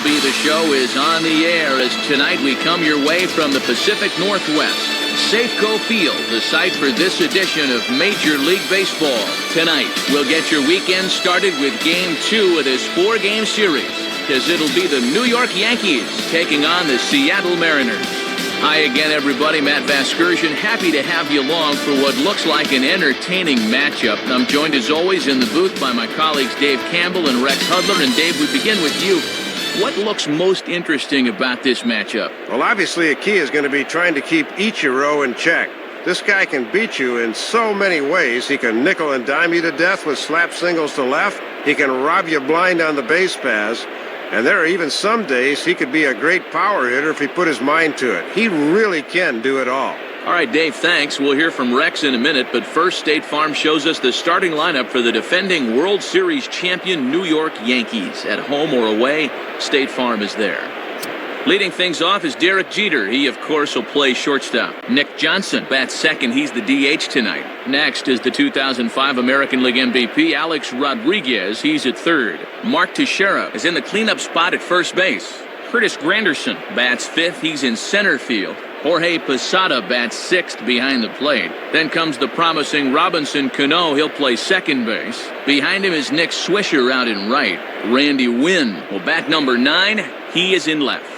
MLB The Show is on the air as tonight we come your way from the Pacific Northwest. Safeco Field, the site for this edition of Major League Baseball. Tonight, we'll get your weekend started with Game 2 of this 4-game series, as it'll be the New York Yankees taking on the Seattle Mariners. Hi again, everybody. Matt Vasgersian, happy to have you along for what looks like an entertaining matchup. I'm joined, as always, in the booth by my colleagues Dave Campbell and Rex Hudler. And Dave, we begin with you. What looks most interesting about this matchup? Well, obviously, a key is going to be trying to keep Ichiro in check. This guy can beat you in so many ways. He can nickel and dime you to death with slap singles to left. He can rob you blind on the base paths. And there are even some days he could be a great power hitter if he put his mind to it. He really can do it all. All right, Dave, thanks. We'll hear from Rex in a minute, but first, State Farm shows us the starting lineup for the defending World Series champion New York Yankees. At home or away, State Farm is there. Leading things off is Derek Jeter. He, of course, will play shortstop. Nick Johnson bats second. He's the DH tonight. Next is the 2005 American League MVP, Alex Rodriguez. He's at third. Mark Teixeira is in the cleanup spot at first base. Curtis Granderson bats fifth. He's in center field. Jorge Posada bats sixth behind the plate. Then comes the promising Robinson Cano. He'll play second base. Behind him is Nick Swisher out in right. Randy Wynn will bat number 9. He is in left.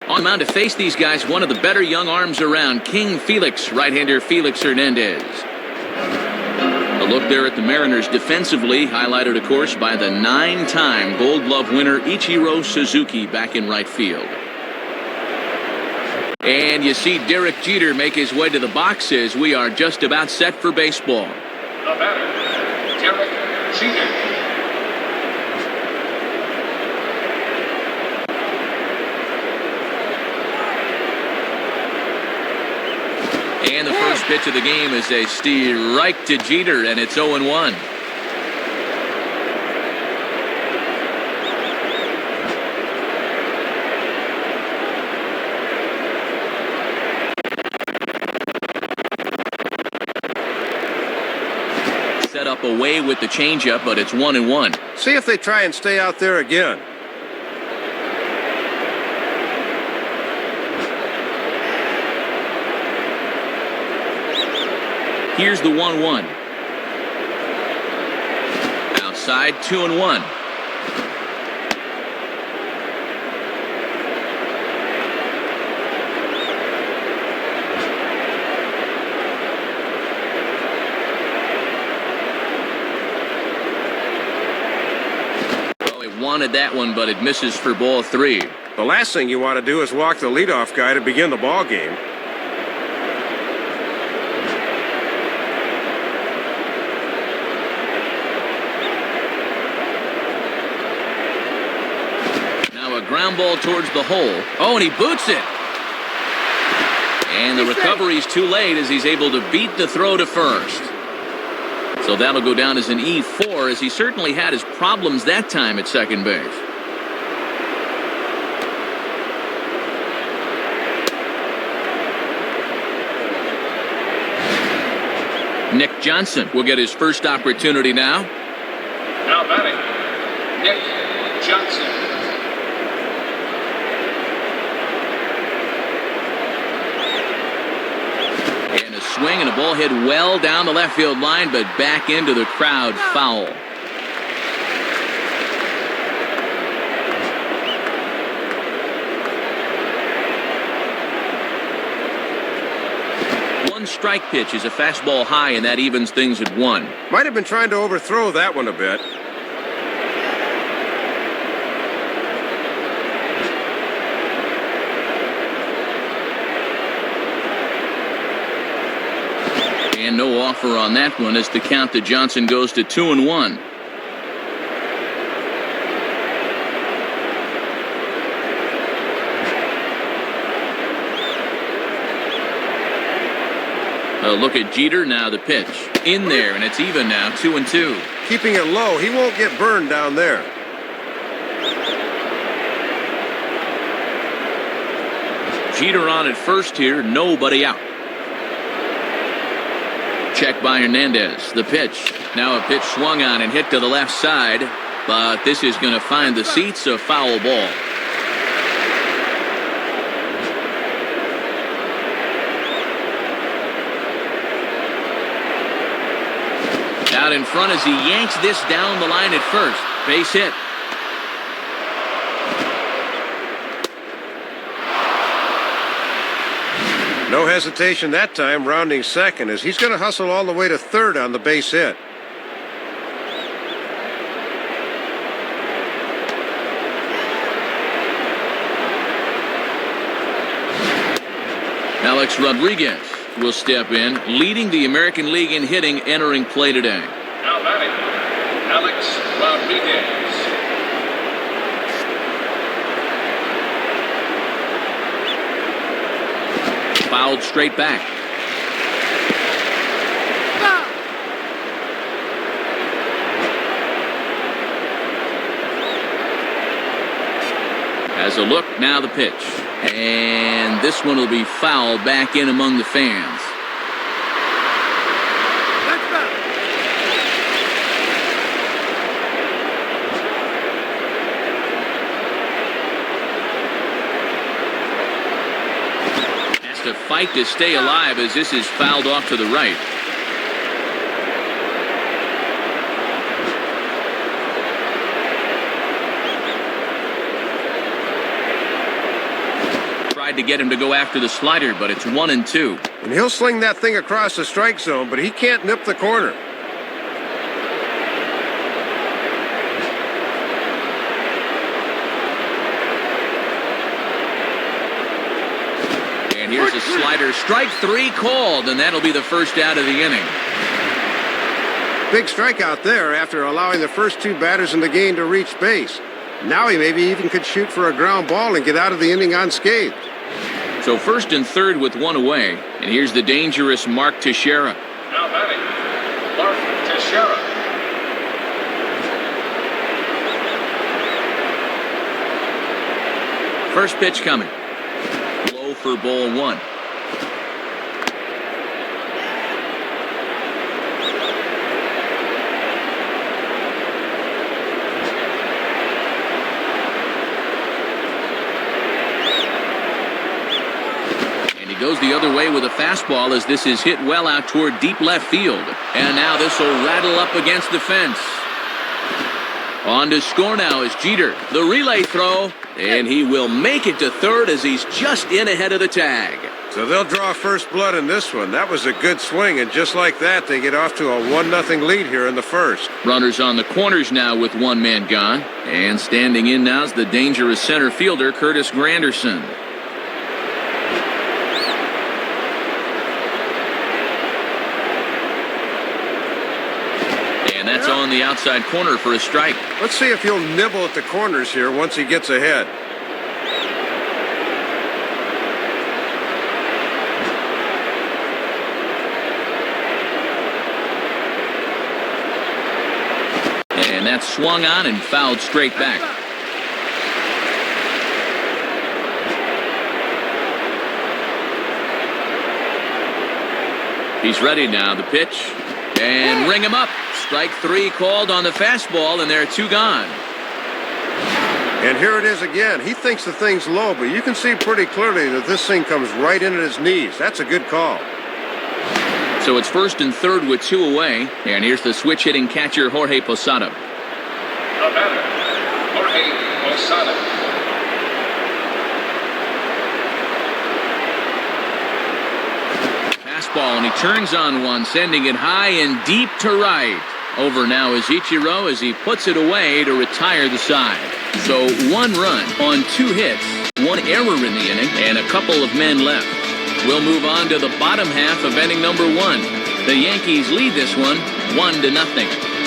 On the mound to face these guys, one of the better young arms around, King Felix, right-hander Felix Hernandez. A look there at the Mariners defensively, highlighted, of course, by the 9-time Gold Glove winner Ichiro Suzuki back in right field. And you see Derek Jeter make his way to the boxes. We are just about set for baseball. The batter, Derek Jeter. And the first pitch of the game is a strike to Jeter, and it's 0-1. Set up away with the changeup, but it's 1-1. See if they try and stay out there again. Here's the 1-1. Outside, 2-1. Oh, it wanted that one, but it misses for ball 3. The last thing you want to do is walk the leadoff guy to begin the ball game. Ground ball towards the hole. Oh, and he boots it. And the recovery's too late as he's able to beat the throw to first. So that'll go down as an E4, as he certainly had his problems that time at second base. Nick Johnson will get his first opportunity now. Now batting, Nick Johnson. Swing and a ball hit well down the left field line, but back into the crowd, foul. One strike pitch is a fastball high, and that evens things at 1. Might have been trying to overthrow that one a bit. And no offer on that one as the count to Johnson goes to 2-1. A look at Jeter, now the pitch. In there, and it's even now, 2-2. Keeping it low, he won't get burned down there. Jeter on at first here, nobody out. Check by Hernandez. The pitch. Now a pitch swung on and hit to the left side. But this is going to find the seats, a foul ball. out in front as he yanks this down the line at first. Base hit. No hesitation that time, rounding second, as he's going to hustle all the way to third on the base hit. Alex Rodriguez will step in, leading the American League in hitting entering play today. Now batting, Alex Rodriguez. Fouled straight back. Has a look, now the pitch. And this one will be fouled back in among the fans. Has to fight to stay alive as this is fouled off to the right. To get him to go after the slider, but it's 1-2. And he'll sling that thing across the strike zone, but he can't nip the corner. And here's a slider. Strike 3 called, and that'll be the first out of the inning. Big strikeout there after allowing the first 2 batters in the game to reach base. Now he maybe even could shoot for a ground ball and get out of the inning unscathed. So first and third with 1 away. And here's the dangerous Mark Teixeira. Now batting, Mark Teixeira. First pitch coming. Low for ball 1. Goes the other way with a fastball as this is hit well out toward deep left field. And now this will rattle up against the fence. On to score now is Jeter. The relay throw, and he will make it to third as he's just in ahead of the tag. So they'll draw first blood in this one. That was a good swing, and just like that, they get off to a 1-0 lead here in the first. Runners on the corners now with 1 man gone. And standing in now is the dangerous center fielder, Curtis Granderson. That's on the outside corner for a strike. Let's see if he'll nibble at the corners here once he gets ahead. And that's swung on and fouled straight back. He's ready now. The pitch. And ring him up. Strike 3 called on the fastball, and there are 2 gone. And here it is again. He thinks the thing's low, but you can see pretty clearly that this thing comes right in at his knees. That's a good call. So it's first and third with 2 away. And here's the switch-hitting catcher, Jorge Posada. The batter, Jorge Posada. Fastball, and he turns on one, sending it high and deep to right. Over now is Ichiro as he puts it away to retire the side. So 1 run on 2 hits, 1 error in the inning, and a couple of men left. We'll move on to the bottom half of inning number 1. The Yankees lead this one 1-0.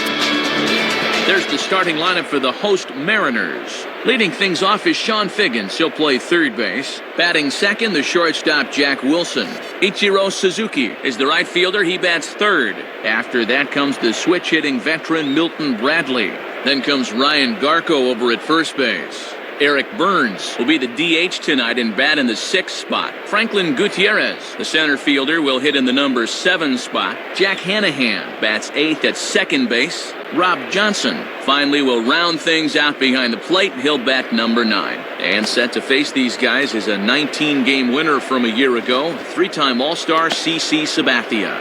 There's the starting lineup for the host Mariners. Leading things off is Sean Figgins. He'll play third base. Batting second, the shortstop Jack Wilson. Ichiro Suzuki is the right fielder. He bats third. After that comes the switch-hitting veteran Milton Bradley. Then comes Ryan Garco over at first base. Eric Burns will be the DH tonight and bat in the 6th spot. Franklin Gutierrez, the center fielder, will hit in the number 7 spot. Jack Hanahan bats 8th at second base. Rob Johnson finally will round things out behind the plate. He'll bat number 9. And set to face these guys is a 19-game winner from a year ago, 3-time All-Star CC Sabathia.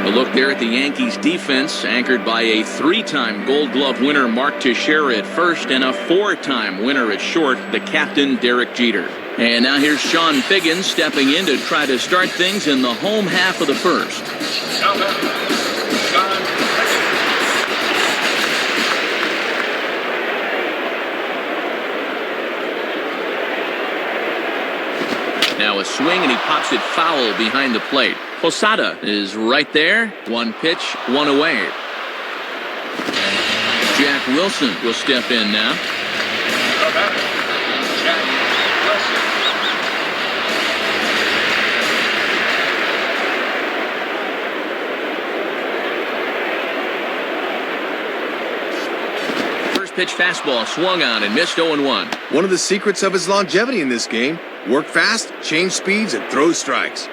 A look there at the Yankees defense, anchored by a 3-time Gold Glove winner, Mark Teixeira at first, and a 4-time winner at short, the captain, Derek Jeter. And now here's Sean Figgins stepping in to try to start things in the home half of the first. Now a swing, and he pops it foul behind the plate. Posada is right there. 1 pitch, 1 away. Jack Wilson will step in now. Jack Wilson. First pitch fastball swung on and missed 0-1. One of the secrets of his longevity in this game: work fast, change speeds, and throw strikes.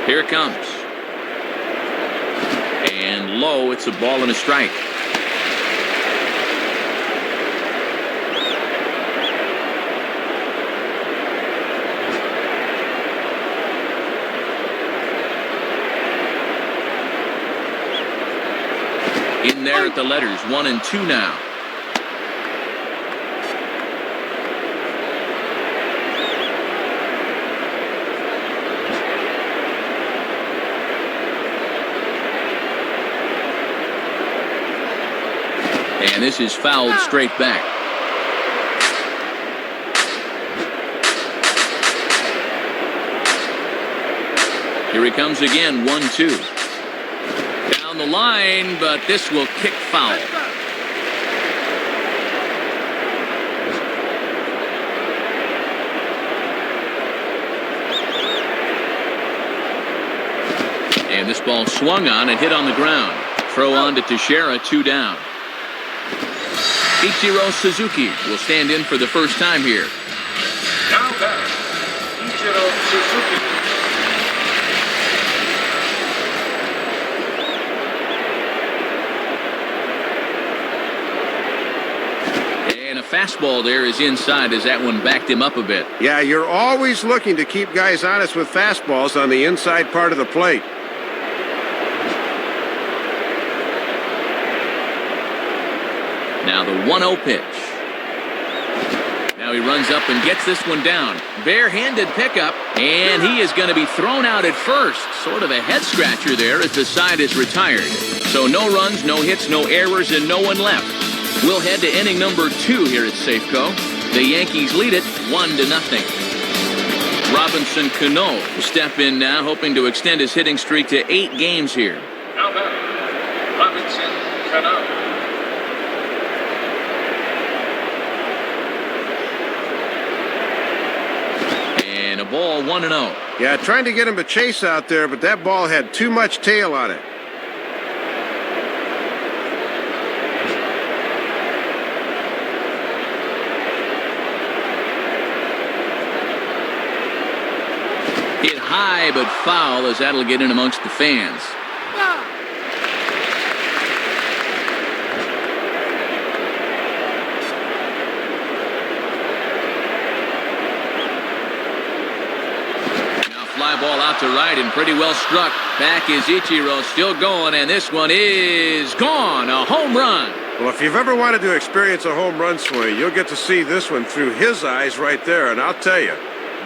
Here it comes. And low, it's a ball and a strike. In there at the letters, 1 and 2 now. And this is fouled straight back. Here he comes again, 1-2. Down the line, but this will kick foul. And this ball swung on and hit on the ground. Throw on to Teixeira, 2 down. Ichiro Suzuki will stand in for the first time here. Now batter, Ichiro Suzuki. And a fastball there is inside as that one backed him up a bit. Yeah, you're always looking to keep guys honest with fastballs on the inside part of the plate. Now the 1-0 pitch. Now he runs up and gets this one down. Bare-handed pickup, and he is going to be thrown out at first. Sort of a head-scratcher there as the side is retired. So no runs, no hits, no errors, and no one left. We'll head to inning number 2 here at Safeco. The Yankees lead it 1-0. Robinson Cano will step in now, hoping to extend his hitting streak to 8 games here. Now batter, Robinson Cano. And a ball, 1-0. Yeah, trying to get him to chase out there, but that ball had too much tail on it. Hit high but foul, as that'll get in amongst the fans. Now fly ball out to right and pretty well struck. Back is Ichiro, still going, and this one is gone. A home run. Well, if you've ever wanted to experience a home run swing, you'll get to see this one through his eyes right there, and I'll tell you,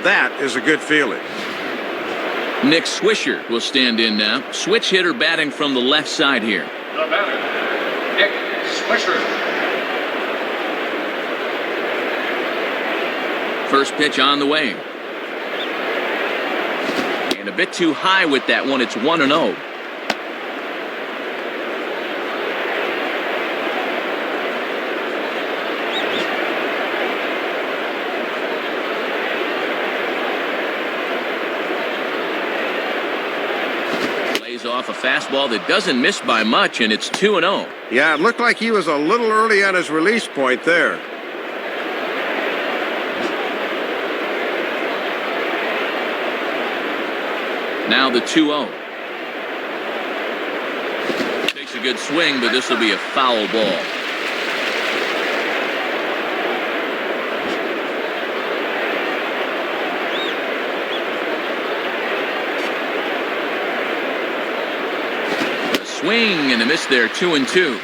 that is a good feeling. Nick Swisher will stand in now. Switch hitter batting from the left side here. The batter, Nick Swisher. First pitch on the way. And a bit too high with that one. It's 1-0. Off a fastball that doesn't miss by much, and it's 2-0. Yeah, it looked like he was a little early on his release point there. Now the 2-0. Takes a good swing, but this will be a foul ball. Swing and a miss there, 2-2.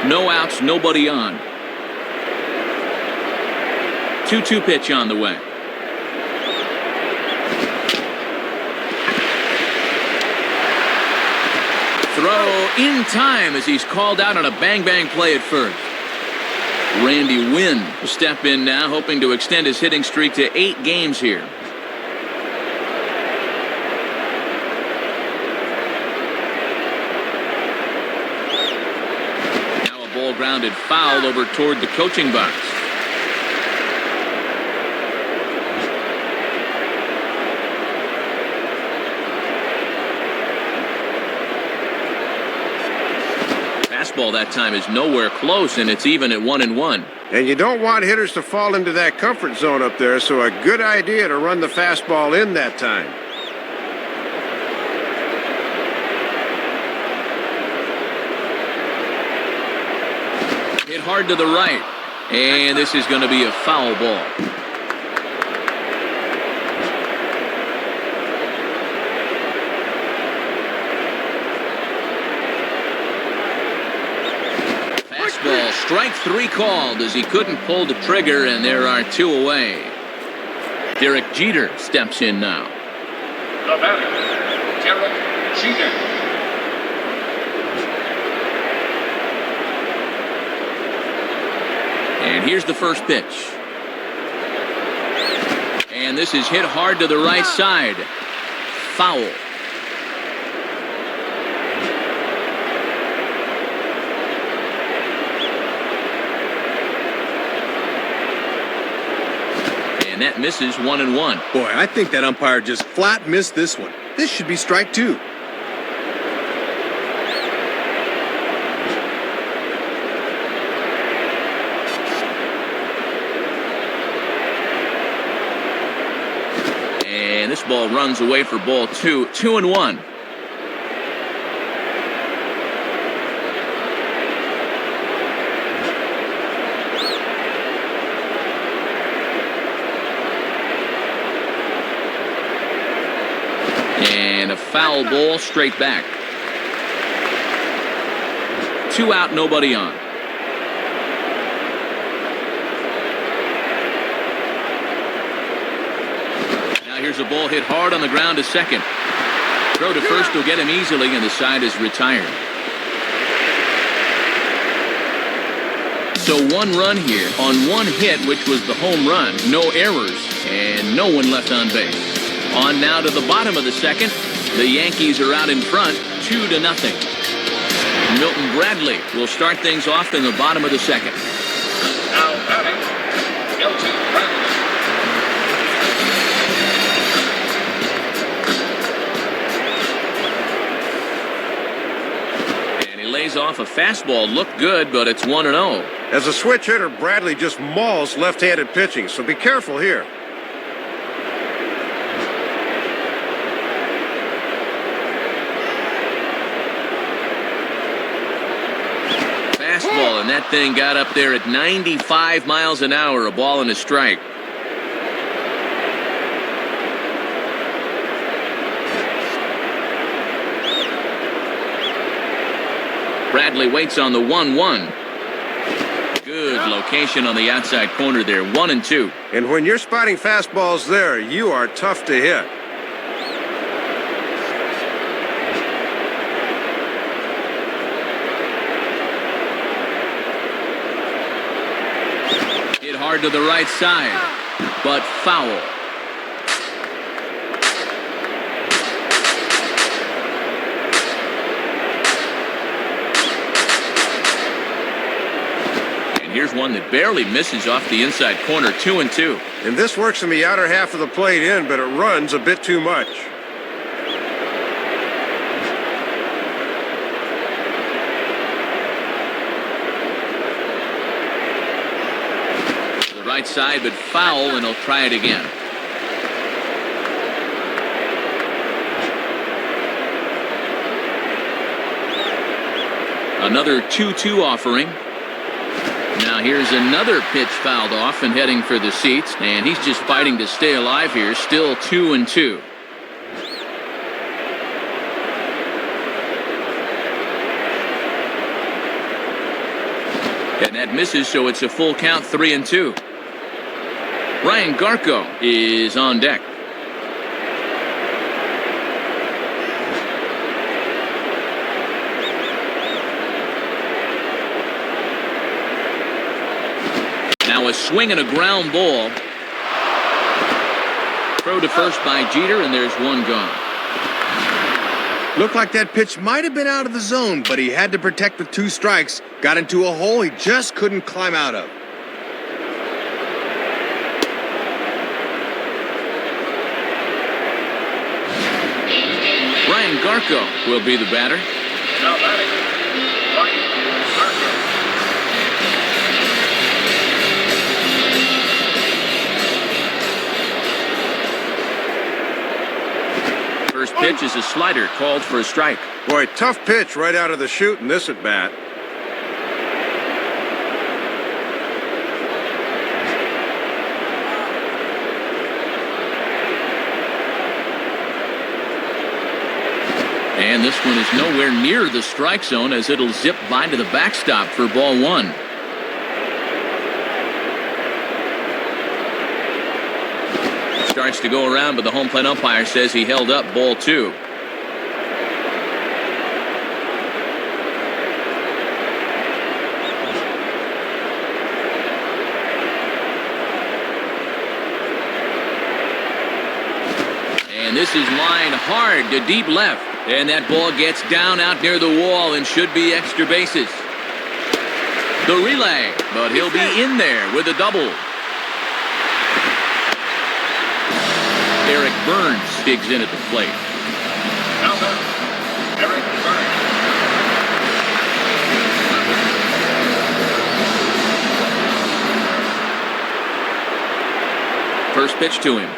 No outs, nobody on. 2-2 pitch on the way. Throw in time as he's called out on a bang-bang play at first. Randy Wynn will step in now, hoping to extend his hitting streak to 8 games here. Now a ball grounded foul over toward the coaching box. Fastball that time is nowhere close, and it's even at 1-1. And you don't want hitters to fall into that comfort zone up there, so a good idea to run the fastball in that time. Hit hard to the right, and this is going to be a foul ball. Fastball, strike 3 called as he couldn't pull the trigger, and there are 2 away. Derek Jeter steps in now. The batter, Derek Jeter. And here's the first pitch. And this is hit hard to the right side. Foul. And that misses 1-1. Boy, I think that umpire just flat missed this one. This should be strike 2. And this ball runs away for ball 2. 2-1. And a foul ball straight back. 2 out, nobody on. Now here's a ball hit hard on the ground to second. Throw to first will get him easily, and the side is retired. So 1 run here on 1 hit, which was the home run. No errors, and no one left on base. On now to the bottom of the second. The Yankees are out in front, 2-0. Milton Bradley will start things off in the bottom of the second. Now batting, Milton Bradley. And he lays off a fastball. Looked good, but it's 1-0. As a switch hitter, Bradley just mauls left-handed pitching, so be careful here. Fastball, and that thing got up there at 95 miles an hour, a ball and a strike. Bradley waits on the 1-1. Good location on the outside corner there, 1-2. And when you're spotting fastballs there, you are tough to hit. Hit hard to the right side, but foul. Here's one that barely misses off the inside corner, 2-2. And this works in the outer half of the plate in, but it runs a bit too much. To the right side, but foul, and he'll try it again. Another 2-2 offering. Now here's another pitch fouled off and heading for the seats, and he's just fighting to stay alive here. Still 2-2. And that misses, so it's a full count, 3-2. Ryan Garco is on deck. Now a swing and a ground ball. Throw to first by Jeter, and there's one gone. Looked like that pitch might have been out of the zone, but he had to protect with 2 strikes. Got into a hole he just couldn't climb out of. Ryan Garco will be the batter. Now batting, Ryan Garco. First pitch is a slider called for a strike. Boy, tough pitch right out of the chute in this at bat. And this one is nowhere near the strike zone as it'll zip by to the backstop for ball 1. Starts to go around, but the home plate umpire says he held up ball 2. And this is lined hard to deep left. And that ball gets down out near the wall and should be extra bases. The relay, but he'll be in there with a double. Eric Burns digs in at the plate. Now batting, Eric Burns. First pitch to him.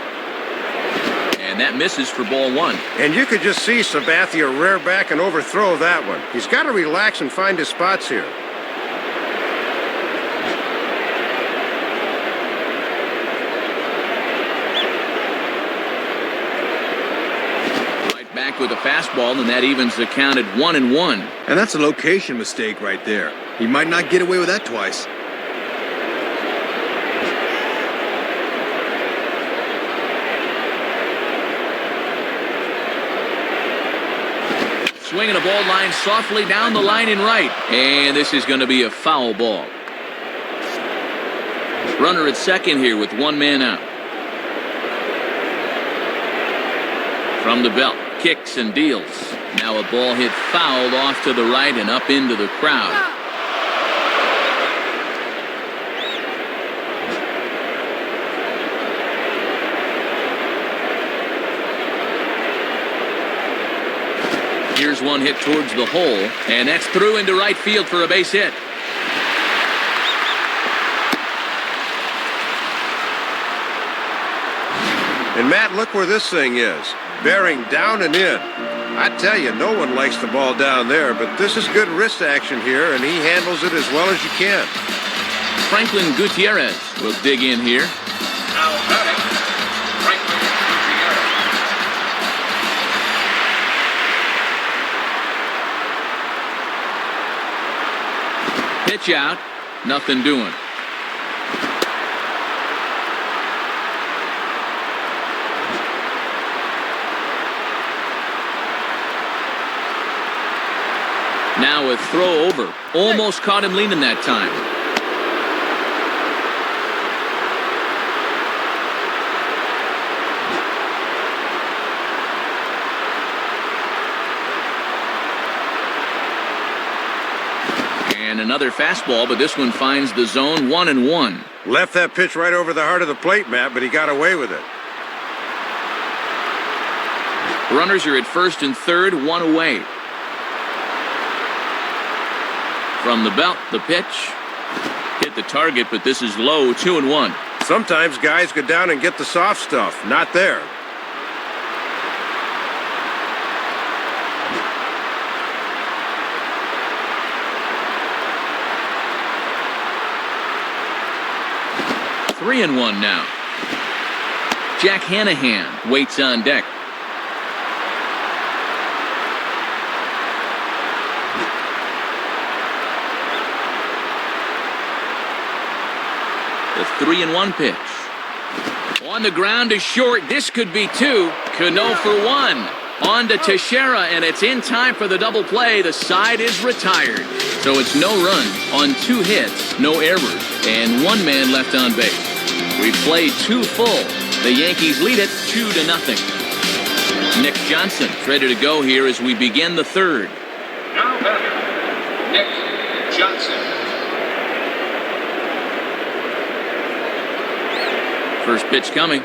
And that misses for ball 1. And you could just see Sabathia rear back and overthrow that one. He's got to relax and find his spots here. Right back with a fastball, and that evens the count at 1-1. And that's a location mistake right there. He might not get away with that twice. Swinging a ball line softly down the line in right. And this is going to be a foul ball. Runner at second here with 1 man out. From the belt, kicks and deals. Now a ball hit fouled off to the right and up into the crowd. Here's one hit towards the hole, and that's through into right field for a base hit. And Matt, look where this thing is. Bearing down and in. I tell you, no one likes the ball down there, but this is good wrist action here, and he handles it as well as you can. Franklin Gutierrez will dig in here. Now batting, Franklin Gutierrez. Pitch out, nothing doing. Now a throw over. Almost caught him leaning that time. And another fastball, but this one finds the zone, 1-1. Left that pitch right over the heart of the plate, Matt, but he got away with it. Runners are at first and third, 1 away. From the belt, the pitch. Hit the target, but this is low, 2-1. Sometimes guys go down and get the soft stuff. Not there. 3-1 now. Jack Hanahan waits on deck. The 3-1 pitch. On the ground is short. This could be two. Cano for one. On to Teixeira, and it's in time for the double play. The side is retired. So it's no runs on 2 hits, no errors, and 1 man left on base. We've played 2 full. The Yankees lead it 2-0. Nick Johnson ready to go here as we begin the 3rd. Now batter, Nick Johnson. First pitch coming.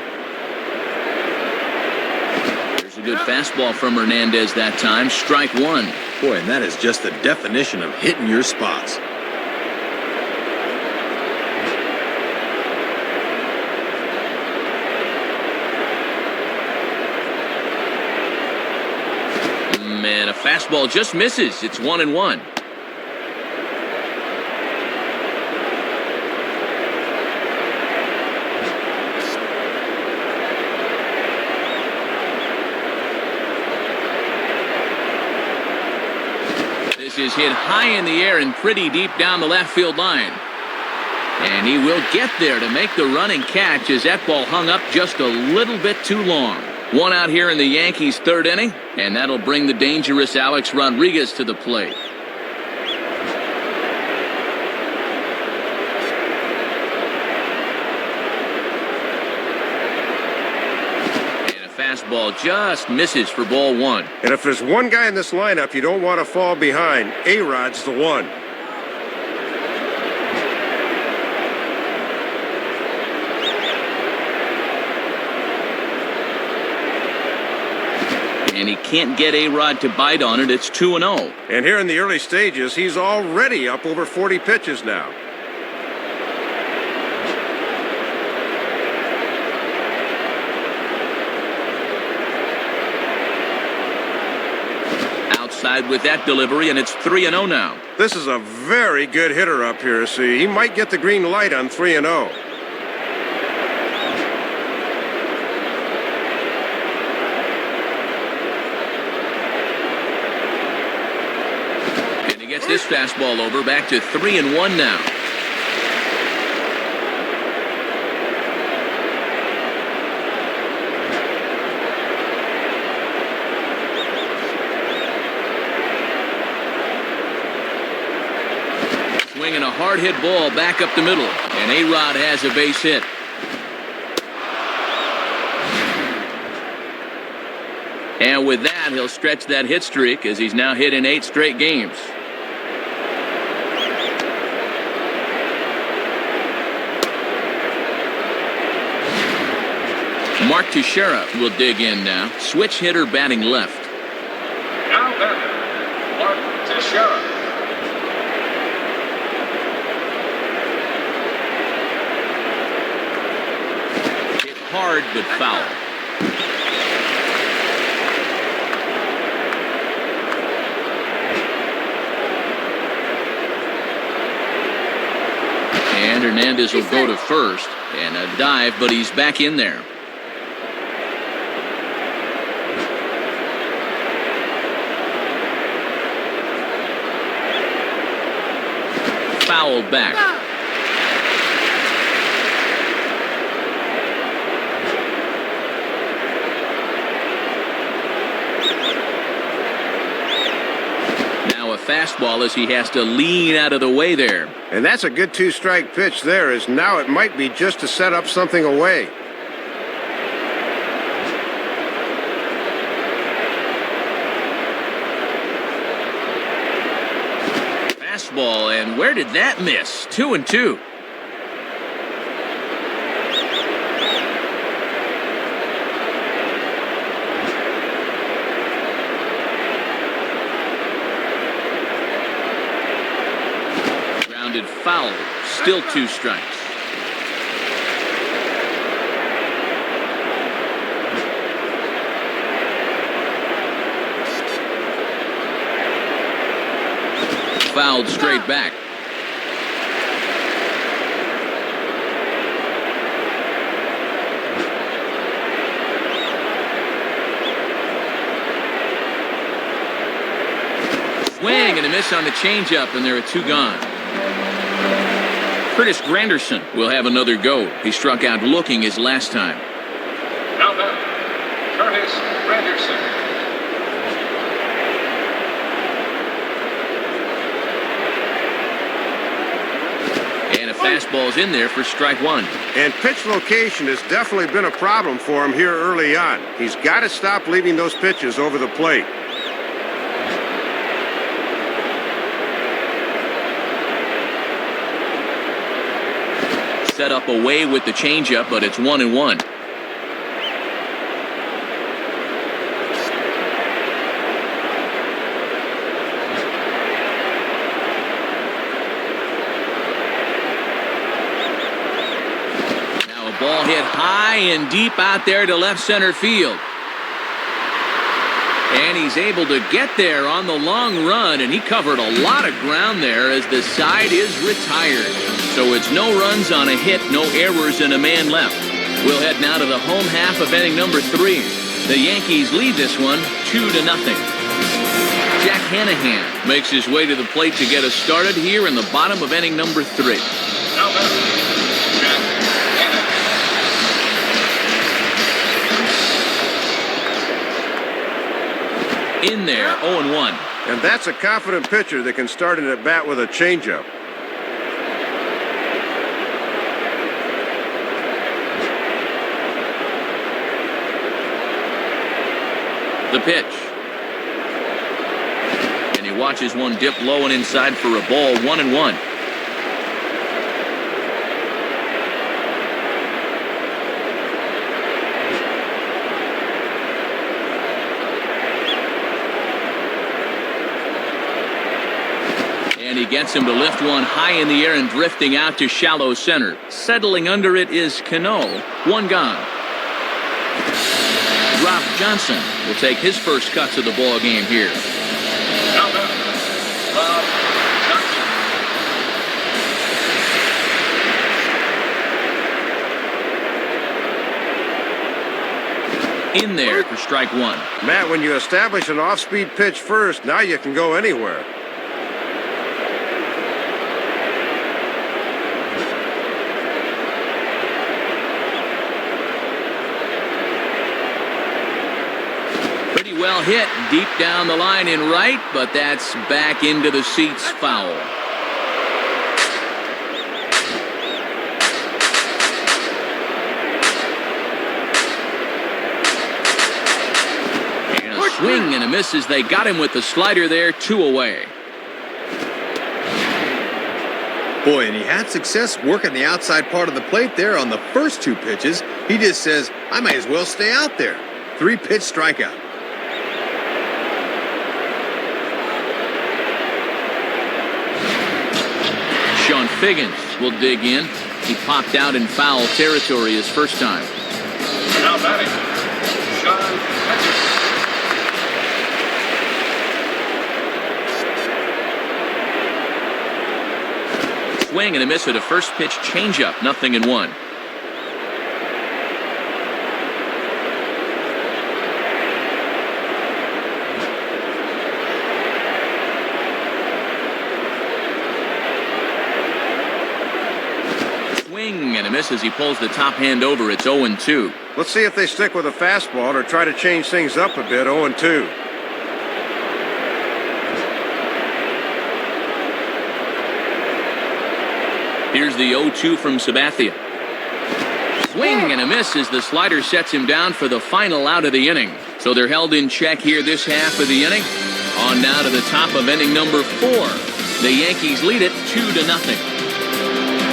There's a good fastball from Hernandez that time. Strike 1. Boy, and that is just the definition of hitting your spots. Man, a fastball just misses. It's 1-1. This is hit high in the air and pretty deep down the left field line. And he will get there to make the running catch as that ball hung up just a little bit too long. 1 out here in the Yankees' 3rd inning, and that'll bring the dangerous Alex Rodriguez to the plate. And a fastball just misses for ball 1. And if there's one guy in this lineup you don't want to fall behind, A-Rod's the one. And he can't get A-Rod to bite on it. It's 2-0. And here in the early stages, he's already up over 40 pitches now. Outside with that delivery, and it's 3-0 now. This is a very good hitter up here, see. He might get the green light on 3-0. Gets this fastball over, back to 3-1 now. Swinging a hard hit ball back up the middle, and A-Rod has a base hit. And with that, he'll stretch that hit streak as he's now hit in 8 straight games. Mark Teixeira will dig in now. Switch hitter batting left. Now batter, Mark Teixeira. Hit hard but foul. And Hernandez will go to first. And a dive, but he's back in there. Fouled back. Now a fastball as he has to lean out of the way there. And that's a good 2-strike pitch there, as now it might be just to set up something away. Fastball, and where did that miss? 2-2. Grounded foul. Still 2 strikes. Fouled straight back. Swing and a miss on the changeup, and there are 2 gone. Curtis Granderson will have another go. He struck out looking his last time. Now batter, Curtis Granderson. And a fastball's in there for strike 1. And pitch location has definitely been a problem for him here early on. He's got to stop leaving those pitches over the plate. Set up away with the changeup, but it's 1-1. Now a ball hit high and deep out there to left center field. And he's able to get there on the long run, and he covered a lot of ground there as the side is retired. So it's no runs on a hit, no errors, and a man left. We'll head now to the home half of inning number 3. The Yankees lead this one 2-0. Jack Hanahan makes his way to the plate to get us started here in the bottom of inning number 3. Now batter, Jack Hanahan. In there, 0-1. And that's a confident pitcher that can start an at-bat with a changeup. The pitch. And he watches one dip low and inside for a ball, 1-1. And he gets him to lift one high in the air and drifting out to shallow center. Settling under it is Cano. 1 gone. Rob Johnson will take his first cuts of the ball game here. Now batter, Rob Johnson. In there for strike 1. Matt, when you establish an off-speed pitch first, now you can go anywhere. Pretty well hit deep down the line in right, but that's back into the seats, foul. And a swing and a miss as they got him with the slider there, 2 away. Boy, and he had success working the outside part of the plate there on the first 2 pitches. He just says, I might as well stay out there. 3-pitch strikeout. Sean Figgins will dig in. He popped out in foul territory his first time. Now batting, Sean Figgins. Swing and a miss with a first pitch changeup, 0-1. And a miss as he pulls the top hand over. It's 0-2. Let's see if they stick with a fastball or try to change things up a bit. 0-2. Here's the 0-2 from Sabathia. Swing and a miss as the slider sets him down for the final out of the inning. So they're held in check here this half of the inning. On now to the top of inning number 4. The Yankees lead it 2-0.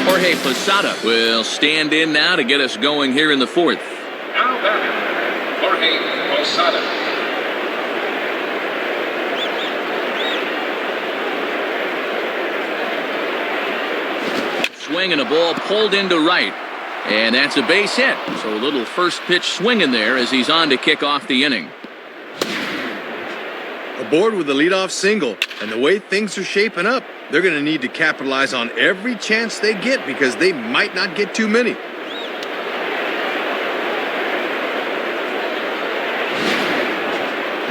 Jorge Posada will stand in now to get us going here in the 4th. Now batting, Jorge Posada. Swing and a ball pulled into right. And that's a base hit. So a little first pitch swing in there as he's on to kick off the inning. Aboard with the leadoff single, and the way things are shaping up, they're going to need to capitalize on every chance they get because they might not get too many.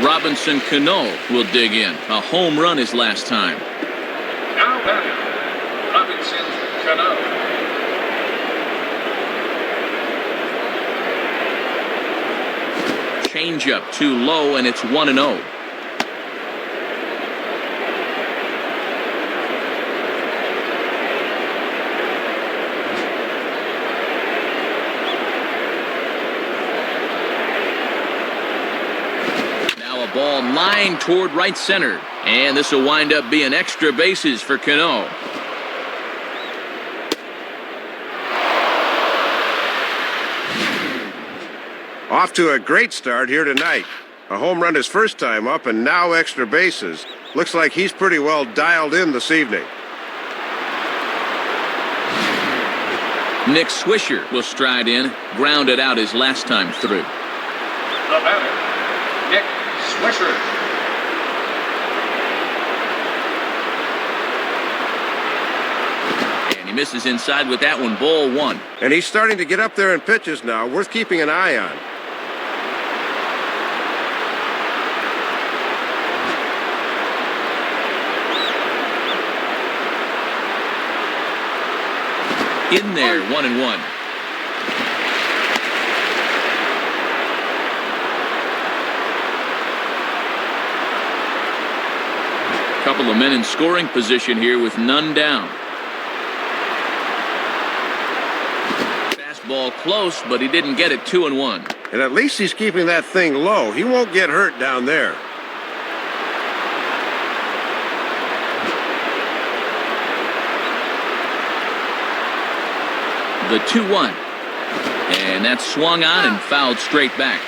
Robinson Cano will dig in. A home run his last time. Now batting, Robinson Cano. Changeup too low, and it's 1-0. Ball lined toward right center. And this will wind up being extra bases for Cano. Off to a great start here tonight. A home run his first time up and now extra bases. Looks like he's pretty well dialed in this evening. Nick Swisher will stride in. Grounded out his last time through. The batter, Nick Swisher. And he misses inside with that one. Ball 1. And he's starting to get up there in pitches now. Worth keeping an eye on. In there, 1-1. Couple of men in scoring position here with none down. Fastball close, but he didn't get it. 2-1. And at least he's keeping that thing low. He won't get hurt down there. The 2-1. And that's swung on and fouled straight back.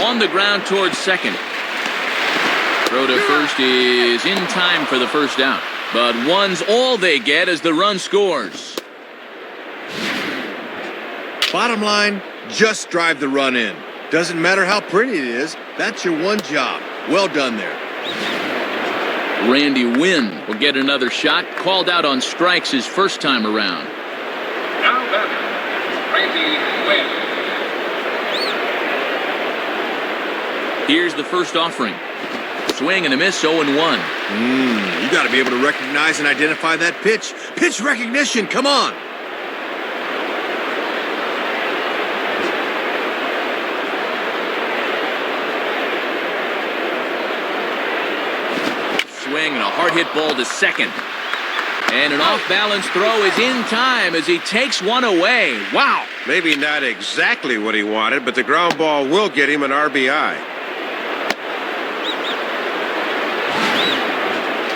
On the ground towards second. Throw to first is in time for the first out. But one's all they get as the run scores. Bottom line, just drive the run in. Doesn't matter how pretty it is, that's your one job. Well done there. Randy Wynn will get another shot. Called out on strikes his first time around. Now batting, Randy Wynn. Here's the first offering. Swing and a miss, 0-1. You got to be able to recognize and identify that pitch. Pitch recognition, come on. Swing and a hard hit ball to second. And an off-balance throw is in time as he takes one away. Wow. Maybe not exactly what he wanted, but the ground ball will get him an RBI.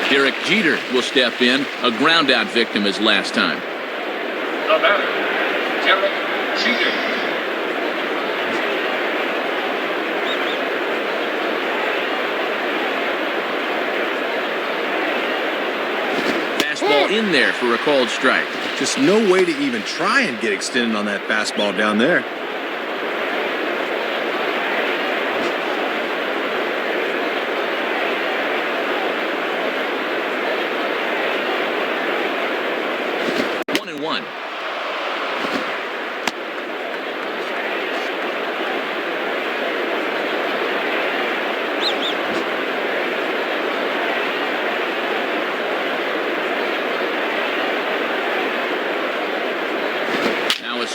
Derek Jeter will step in, a ground-out victim his last time. The batter, Derek Jeter. Fastball in there for a called strike. Just no way to even try and get extended on that fastball down there.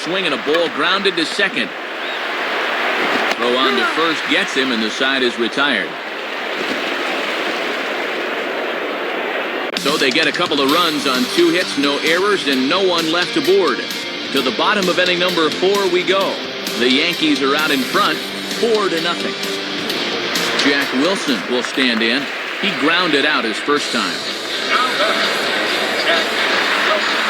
Swing and a ball grounded to second. Throw on to first gets him, and the side is retired. So they get a couple of runs on 2 hits, no errors, and no one left aboard. To the bottom of inning number 4 we go. The Yankees are out in front, 4-0. Jack Wilson will stand in. He grounded out his first time. Now batting, Jack Wilson.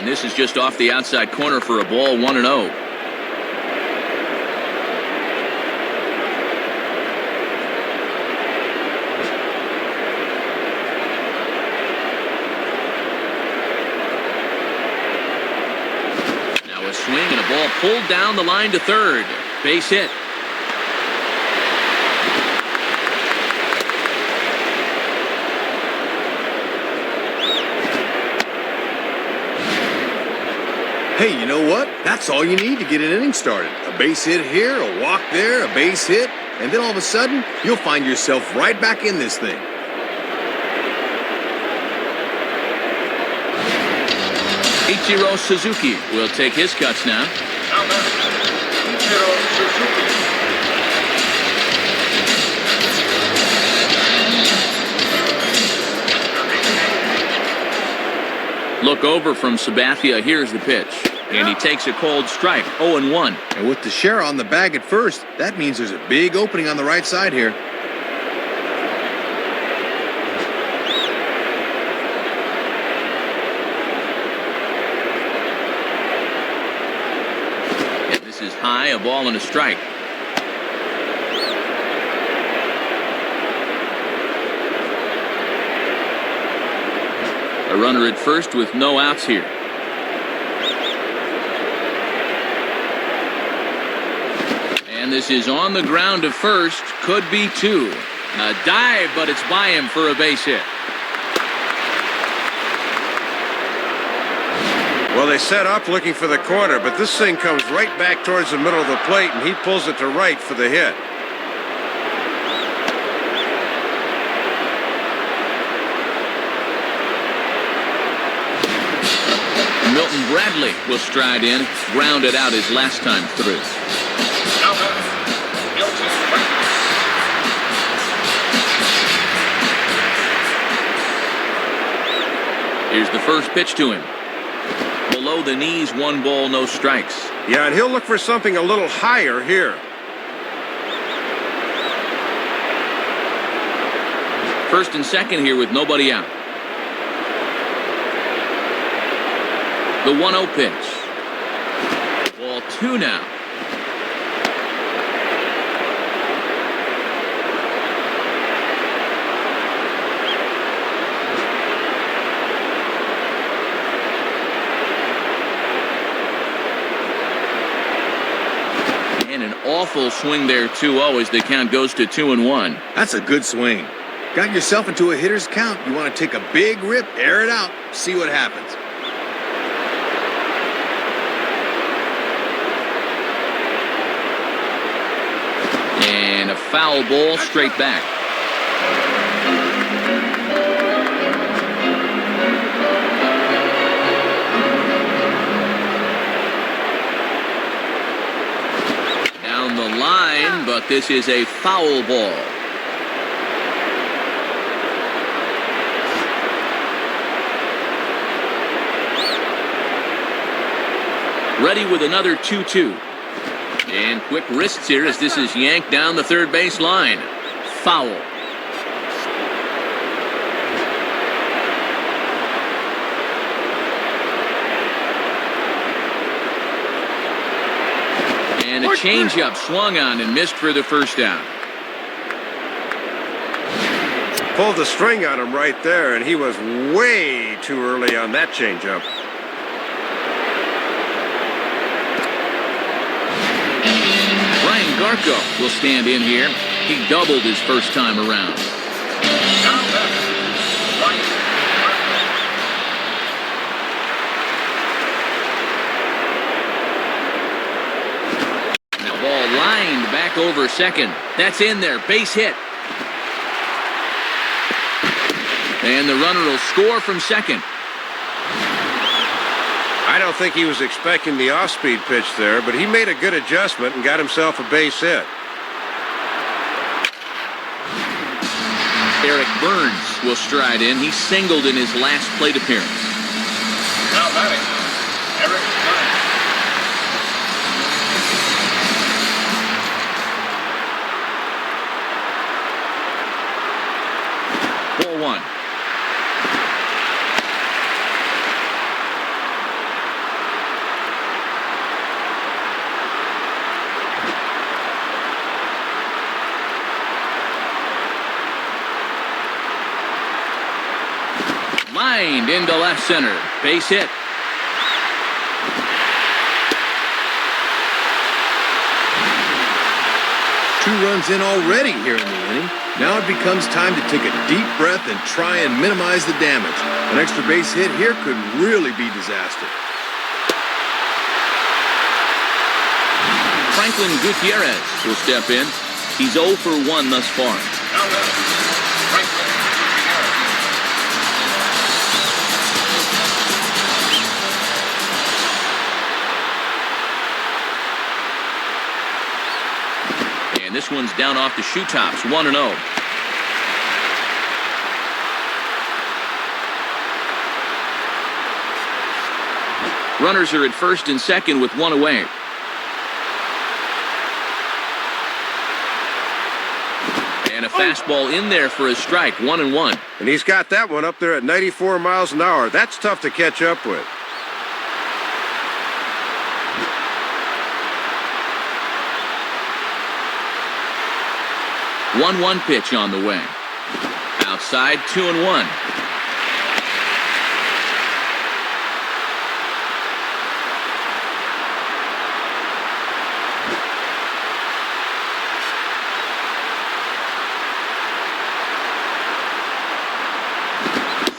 This is just off the outside corner for a ball. 1-0. Now a swing and a ball pulled down the line to third. Base hit. Hey, you know what? That's all you need to get an inning started. A base hit here, a walk there, a base hit, and then all of a sudden, you'll find yourself right back in this thing. Ichiro Suzuki will take his cuts now. Now batting, Ichiro Suzuki. Look over from Sabathia. Here's the pitch. And he takes a cold strike, 0-1. And with Teixeira on the bag at first, that means there's a big opening on the right side here. And this is high, a ball and a strike. A runner at first with no outs here. And this is on the ground to first. Could be two. A dive, but it's by him for a base hit. Well, they set up looking for the corner, but this thing comes right back towards the middle of the plate, and he pulls it to right for the hit. Milton Bradley will stride in, grounded out his last time through. Now batting, Milton Bradley. Here's the first pitch to him. Below the knees, 1 ball, no strikes. Yeah, and he'll look for something a little higher here. First and second here with nobody out. The 1-0 pitch. Ball 2 now. And an awful swing there, 2-0, as the count goes to 2-1. That's a good swing. Got yourself into a hitter's count. You want to take a big rip, air it out, see what happens. And a foul ball straight back. Down the line, but this is a foul ball. Ready with another 2-2. And quick wrists here as this is yanked down the third base line. Foul. And a changeup swung on and missed for the first down. Pulled the string on him right there, and he was way too early on that changeup. Garco will stand in here. He doubled his first time around. Now batting, Ryan Garco. Now ball lined back over second. That's in there. Base hit. And the runner will score from second. I don't think he was expecting the off-speed pitch there, but he made a good adjustment and got himself a base hit. Eric Burns will stride in. He singled in his last plate appearance. Now batting, Eric Burns. Ball 1. Lined into left center. Base hit. Two runs in already here in the inning. Now it becomes time to take a deep breath and try and minimize the damage. An extra base hit here could really be disaster. Franklin Gutierrez will step in. He's 0 for 1 thus far. Now batting, Franklin And this one's down off the shoe tops, 1-0. Runners are at first and second with 1 away. And a fastball in there for a strike, 1-1. And he's got that one up there at 94 miles an hour. That's tough to catch up with. One pitch on the way. Outside, 2-1.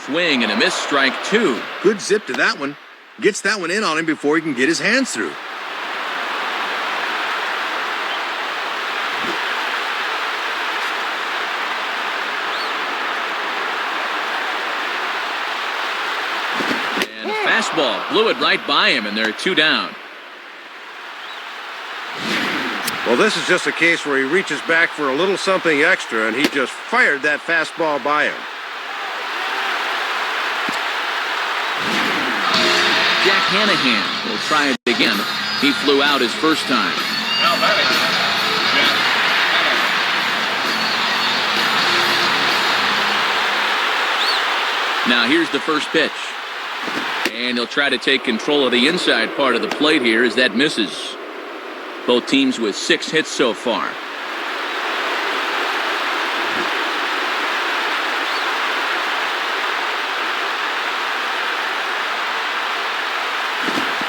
Swing and a miss, strike 2. Good zip to that one. Gets that one in on him before he can get his hands through. And a fastball blew it right by him, and they're 2 down. Well, this is just a case where he reaches back for a little something extra, and he just fired that fastball by him. Jack Hanahan will try it again. He flew out his first time. Now batting, Jack Hanahan. Now here's the first pitch. And he'll try to take control of the inside part of the plate here as that misses. Both teams with 6 hits so far.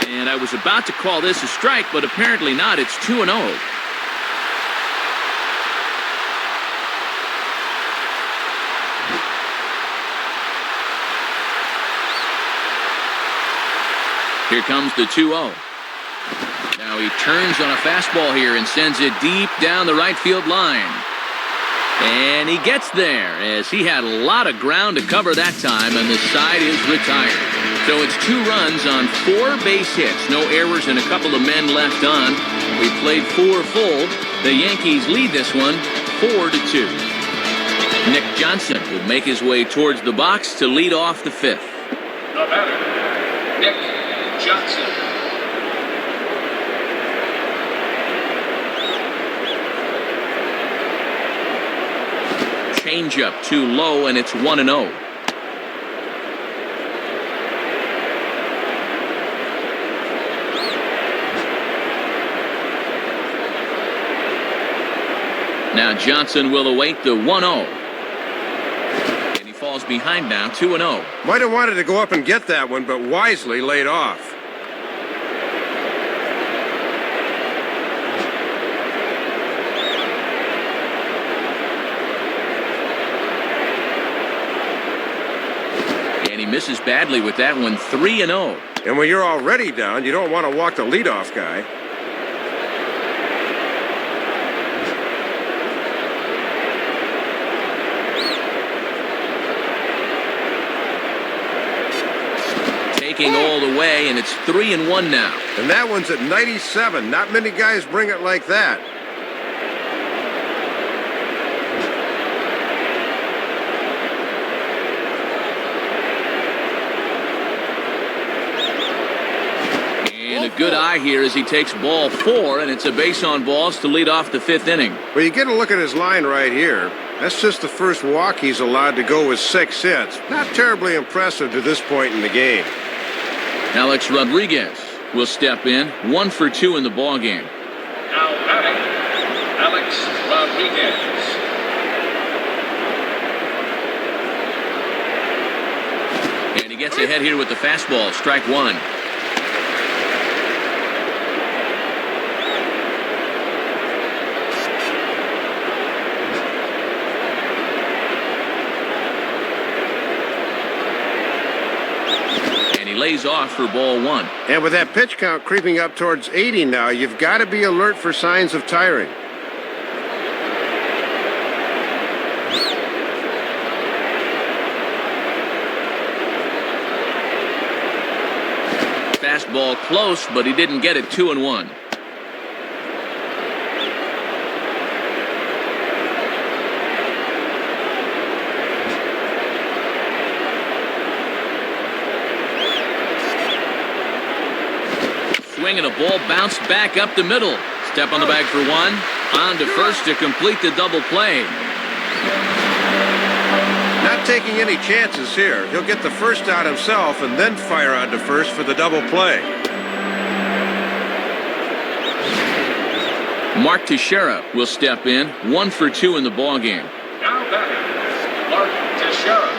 And I was about to call this a strike, but apparently not. It's 2-0. Here comes the 2-0. Now he turns on a fastball here and sends it deep down the right field line. And he gets there as he had a lot of ground to cover that time, and the side is retired. So it's 2 runs on 4 base hits. No errors and a couple of men left on. We played 4 full. The Yankees lead this one 4-2. Nick Johnson will make his way towards the box to lead off the 5th. The batter, Nick Johnson. Changeup too low, and it's 1-0. Now Johnson will await the 1-0. And he falls behind now, 2-0. Might have wanted to go up and get that one, but wisely laid off. And he misses badly with that one, 3-0. And when you're already down, you don't want to walk the leadoff guy. Taking all the way, and it's 3-1 now. And that one's at 97. Not many guys bring it like that. And a good eye here as he takes ball 4, and it's a base on balls to lead off the 5th inning. Well, you get a look at his line right here. That's just the first walk he's allowed to go with 6 hits. Not terribly impressive to this point in the game. Alex Rodriguez will step in, 1 for 2 in the ballgame. Now batting, Alex Rodriguez. And he gets ahead here with the fastball, strike 1. And he lays off for ball one. And with that pitch count creeping up towards 80 now, you've got to be alert for signs of tiring. Fastball close, but he didn't get it. 2-1. Swing and a ball bounced back up the middle. Step on the bag for one. On to first to complete the double play. Not taking any chances here. He'll get the first out himself and then fire on to first for the double play. Mark Teixeira will step in. 1 for 2 in the ballgame. Now batting, Mark Teixeira.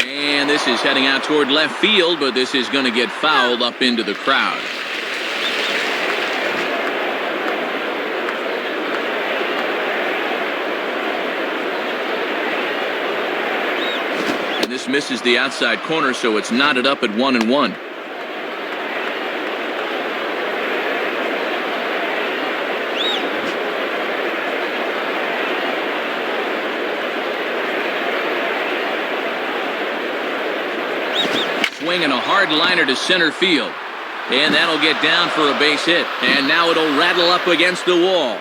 And this is heading out toward left field, but this is going to get fouled up into the crowd. And this misses the outside corner, so it's knotted up at 1-1. Swinging a hard liner to center field. And that'll get down for a base hit. And now it'll rattle up against the wall.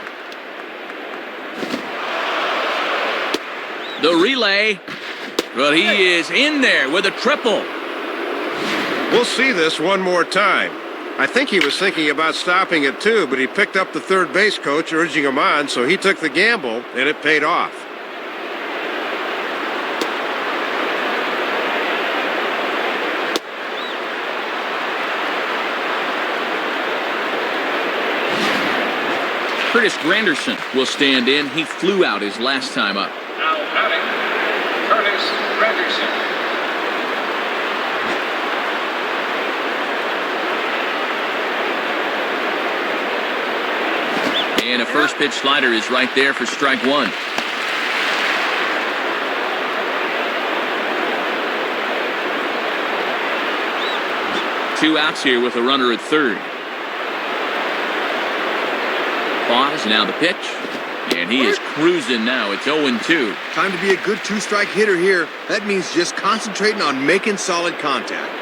The relay. But he is in there with a triple. We'll see this one more time. I think he was thinking about stopping it too, but he picked up the third base coach urging him on, so he took the gamble, and it paid off. Curtis Granderson will stand in. He flew out his last time up. Now batting, Curtis Granderson. And a first pitch slider is right there for strike one. Two outs here with a runner at third. Pause, now the pitch. And he is cruising now. It's 0-2. Time to be a good two-strike hitter here. That means just concentrating on making solid contact.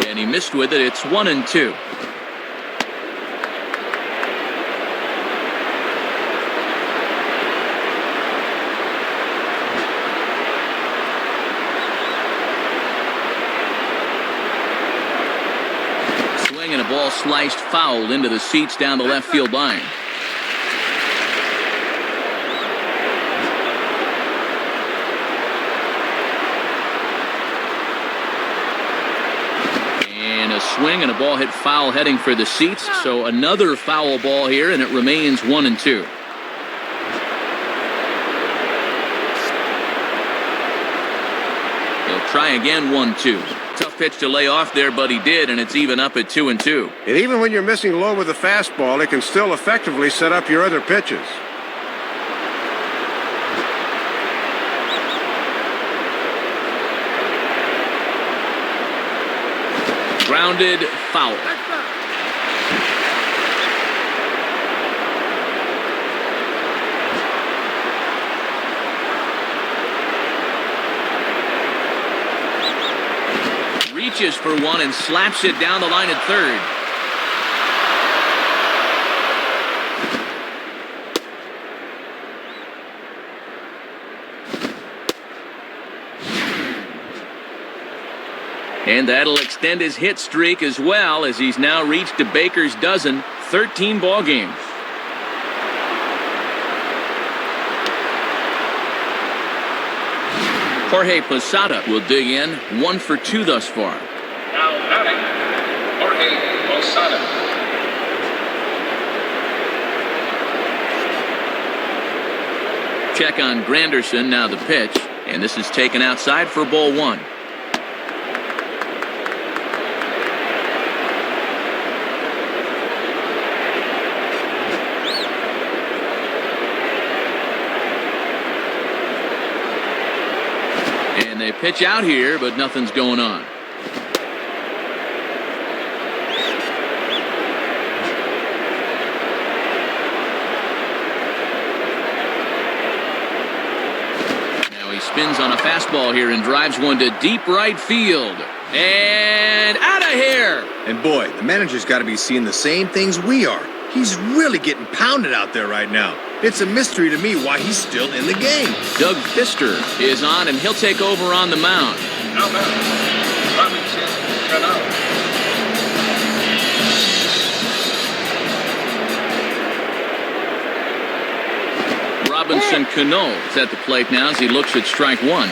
And he missed with it. It's 1-2. And a ball sliced foul into the seats down the left field line. And a swing and a ball hit foul heading for the seats. So another foul ball here, and it remains 1-2. He'll try again. 1-2. Tough pitch to lay off there, but he did, and it's even up at 2-2. And even when you're missing low with a fastball, it can still effectively set up your other pitches. Grounded, foul. Reaches for one and slaps it down the line at third. And that'll extend his hit streak as well, as he's now reached a Baker's dozen, 13 ball games. Jorge Posada will dig in. 1 for 2 thus far. Now batting, Jorge Posada. Check on Granderson, now the pitch. And this is taken outside for ball one. pitch out here, but nothing's going on. Now he spins on a fastball here and drives one to deep right field. And out of here! And boy, the manager's got to be seeing the same things we are. He's really getting pounded out there right now. It's a mystery to me why he's still in the game. Doug Fister is on, and he'll take over on the mound. Now batting, Robinson Cano. Robinson Cano is at the plate now as he looks at strike one.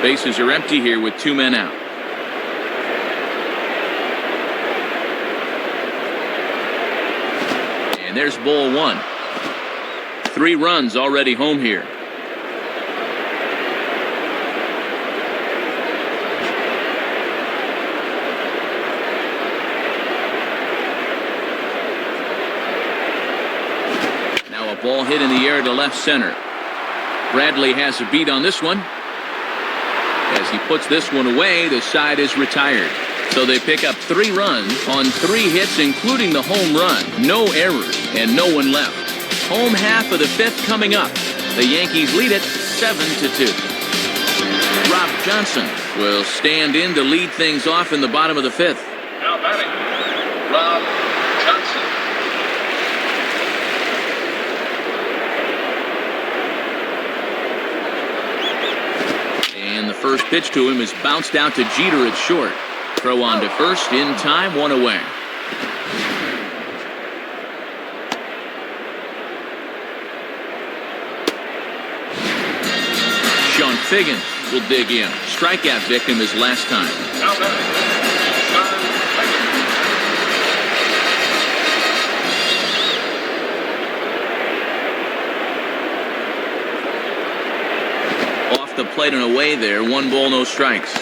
Bases are empty here with 2 men out. And there's ball one. 3 runs already home here. Now a ball hit in the air to left center. Bradley has a beat on this one. As he puts this one away, the side is retired. So they pick up 3 runs on 3 hits, including the home run. No errors and no one left. Home half of the 5th coming up. The Yankees lead it 7-2. Rob Johnson will stand in to lead things off in the bottom of the 5th. Now batting, Rob Johnson. And the first pitch to him is bounced out to Jeter at short. Throw on to first in time, 1 away. Sean Figgins will dig in. Strikeout victim his last time. Now batting, Sean Figgins. Off the plate and away there. 1 ball, no strikes.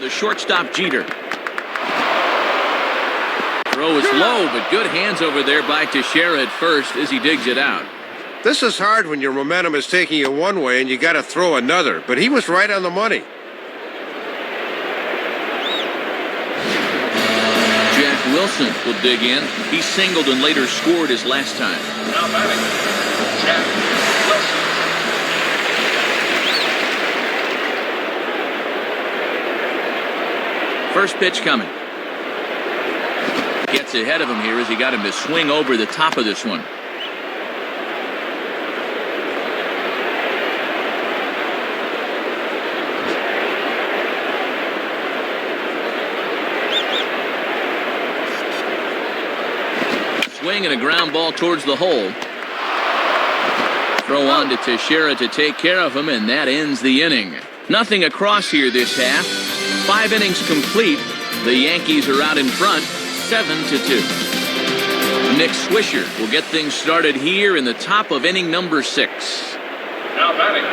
Shortstop Jeter. Throw is low, but good hands over there by Teixeira at first as he digs it out. This is hard when your momentum is taking you one way and you got to throw another, but he was right on the money. Jack Wilson will dig in. He singled and later scored his last time. Now batting, Jack Wilson. First pitch coming. Gets ahead of him here as he got him to swing over the top of this one. Swing and a ground ball towards the hole. Throw on to Teixeira to take care of him, and that ends the inning. Nothing across here this half. 5 innings complete. The Yankees are out in front, 7-2. Nick Swisher will get things started here in the top of inning number 6. Now batting,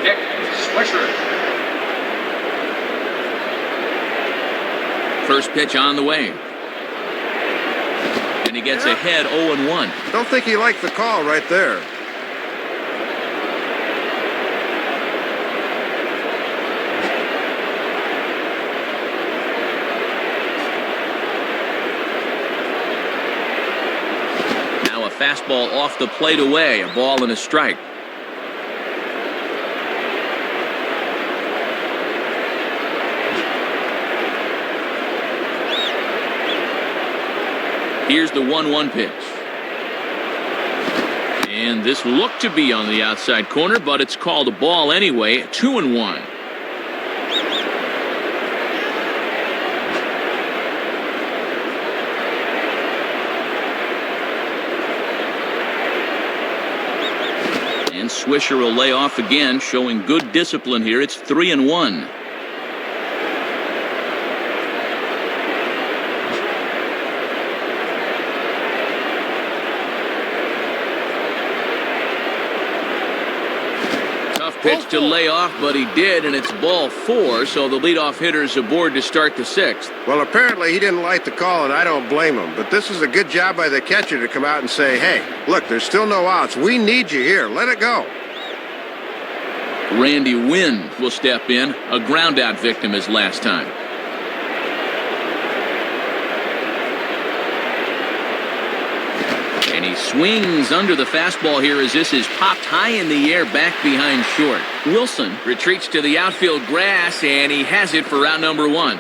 Nick Swisher. First pitch on the way. And he gets ahead 0-1. Don't think he liked the call right there. Fastball off the plate away, a ball and a strike. Here's the 1-1 pitch. And this looked to be on the outside corner, but it's called a ball anyway, 2-1. And Swisher will lay off again, showing good discipline here. It's 3-1. pitch to lay off, but he did, and it's ball 4, so the leadoff hitter's aboard to start the 6th. Well, apparently he didn't like the call, and I don't blame him. But this is a good job by the catcher to come out and say, hey, look, there's still no outs. We need you here. Let it go. Randy Wynn will step in, a ground-out victim his last time. And he swings under the fastball here as this is popped high in the air back behind short. Wilson retreats to the outfield grass, and he has it for out number 1.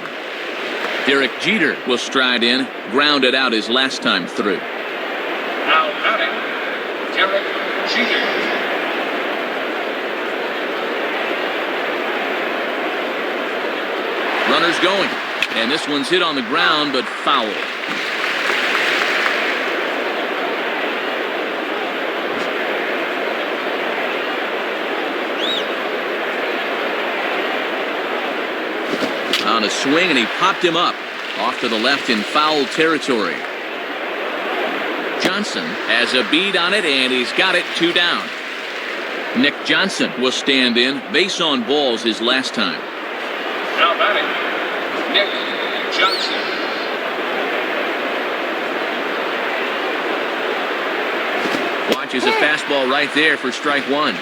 Derek Jeter will stride in, grounded out his last time through. Now batting, Derek Jeter. Runners going, and this one's hit on the ground, but foul. On a swing, and he popped him up off to the left in foul territory. Johnson has a bead on it, and he's got it 2 down. Nick Johnson will stand in, base on balls his last time. Now batting, Nick Johnson. Watches a fastball right there for strike 1.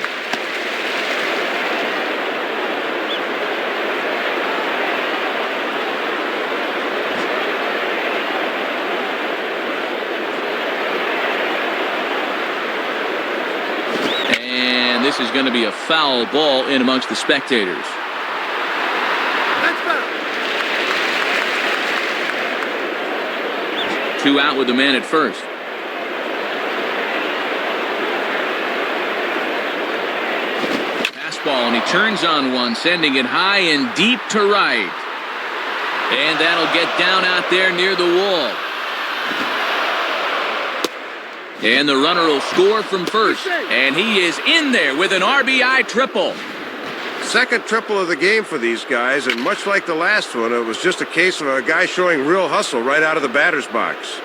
And this is going to be a foul ball in amongst the spectators. 2 out with the man at first. Fastball, and he turns on one, sending it high and deep to right. And that'll get down out there near the wall. And the runner will score from first. And he is in there with an RBI triple. Second triple of the game for these guys, and much like the last one, it was just a case of a guy showing real hustle right out of the batter's box.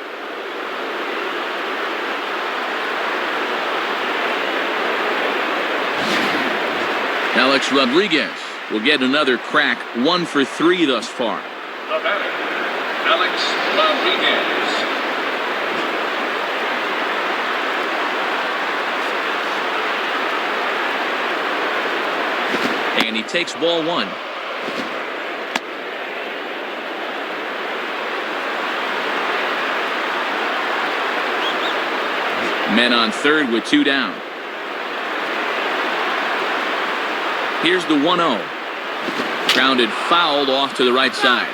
Alex Rodriguez will get another crack, 1 for 3 thus far. The batter, Alex Rodriguez. And he takes ball 1. Men on third with 2 down. Here's the 1-0. Grounded fouled off to the right side.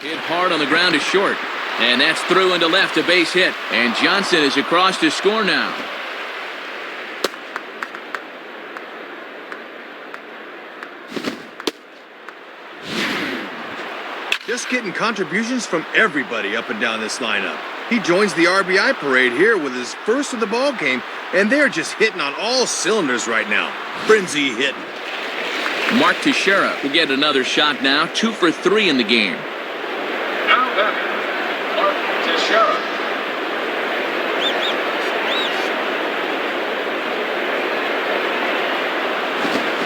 Hit hard on the ground to short. And that's through into left, a base hit. And Johnson is across to score now. Just getting contributions from everybody up and down this lineup. He joins the RBI parade here with his first of the ball game, and they're just hitting on all cylinders right now. Frenzy hitting. Mark Teixeira will get another shot now, 2 for 3 in the game. Now batting, Mark Teixeira.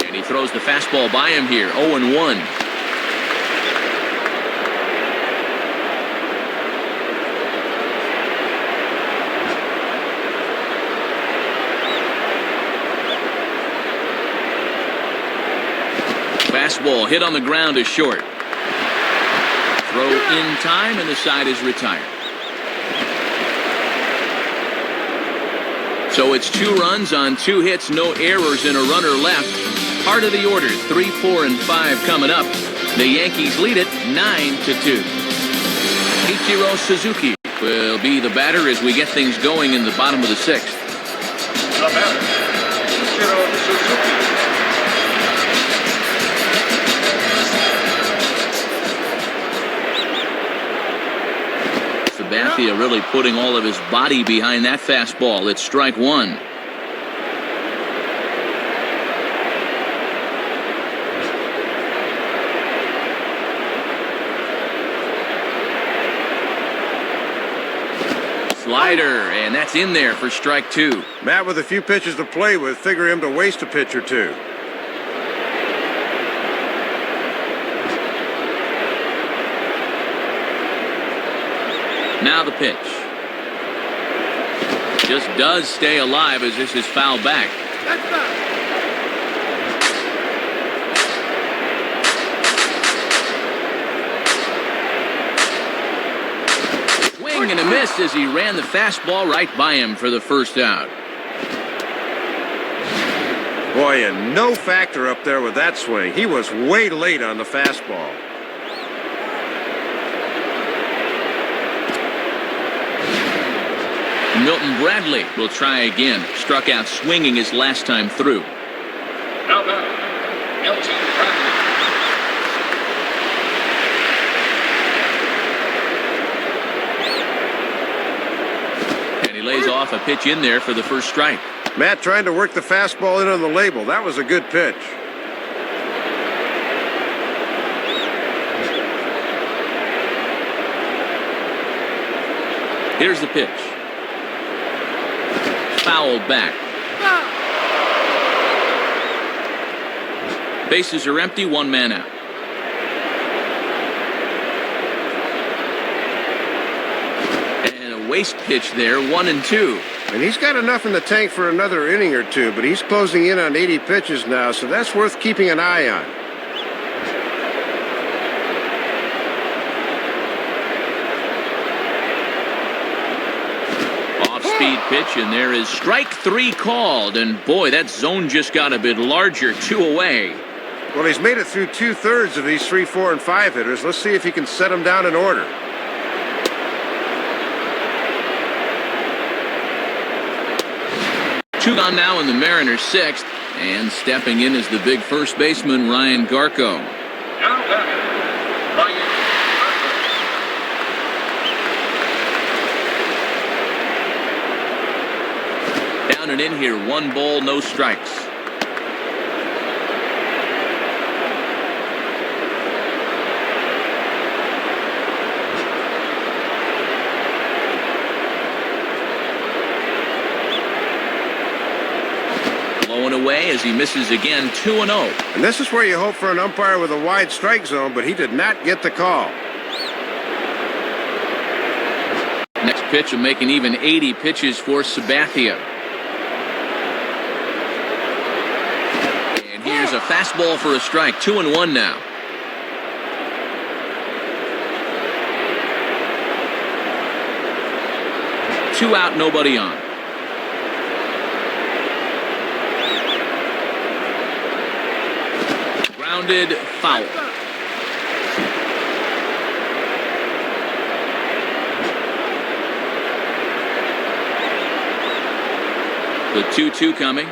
And he throws the fastball by him here, 0-1. Fastball hit on the ground is short. Throw in time, and the side is retired. So it's 2 runs on 2 hits, no errors, and a runner left. Part of the order, 3, 4, and 5 coming up. The Yankees lead it 9-2. Ichiro Suzuki will be the batter as we get things going in the bottom of the 6th. The batter, Ichiro Suzuki. Sabathia really putting all of his body behind that fastball. It's strike 1. Slider, and that's in there for strike 2. Matt, with a few pitches to play with, figure him to waste a pitch or two. Now the pitch. Just does stay alive as this is fouled back. Swing and a miss as he ran the fastball right by him for the first out. Boy, a no factor up there with that swing. He was way late on the fastball. Milton Bradley will try again. Struck out swinging his last time through. Now batting, Milton Bradley. And he lays off a pitch in there for the first strike. Matt trying to work the fastball in on the label. That was a good pitch. Here's the pitch. Fouled back. Bases are empty, one man out. And a waste pitch there, 1-2. And he's got enough in the tank for another inning or two, but he's closing in on 80 pitches now, so that's worth keeping an eye on. Off-speed pitch, and there is strike 3 called. And boy, that zone just got a bit larger, 2 away. Well, he's made it through 2/3 of these 3, 4, and 5 hitters. Let's see if he can set them down in order. Two gone now in the Mariners' 6th, and stepping in is the big first baseman, Ryan Garco. Now batting, Ryan Garco. Down and in here, 1 ball, no strikes. Away as he misses again, 2-0. And this is where you hope for an umpire with a wide strike zone, but he did not get the call. Next pitch will make an even 80 pitches for Sabathia. And here's a fastball for a strike, 2-1 now. Two out, nobody on. Foul. The 2-2 coming.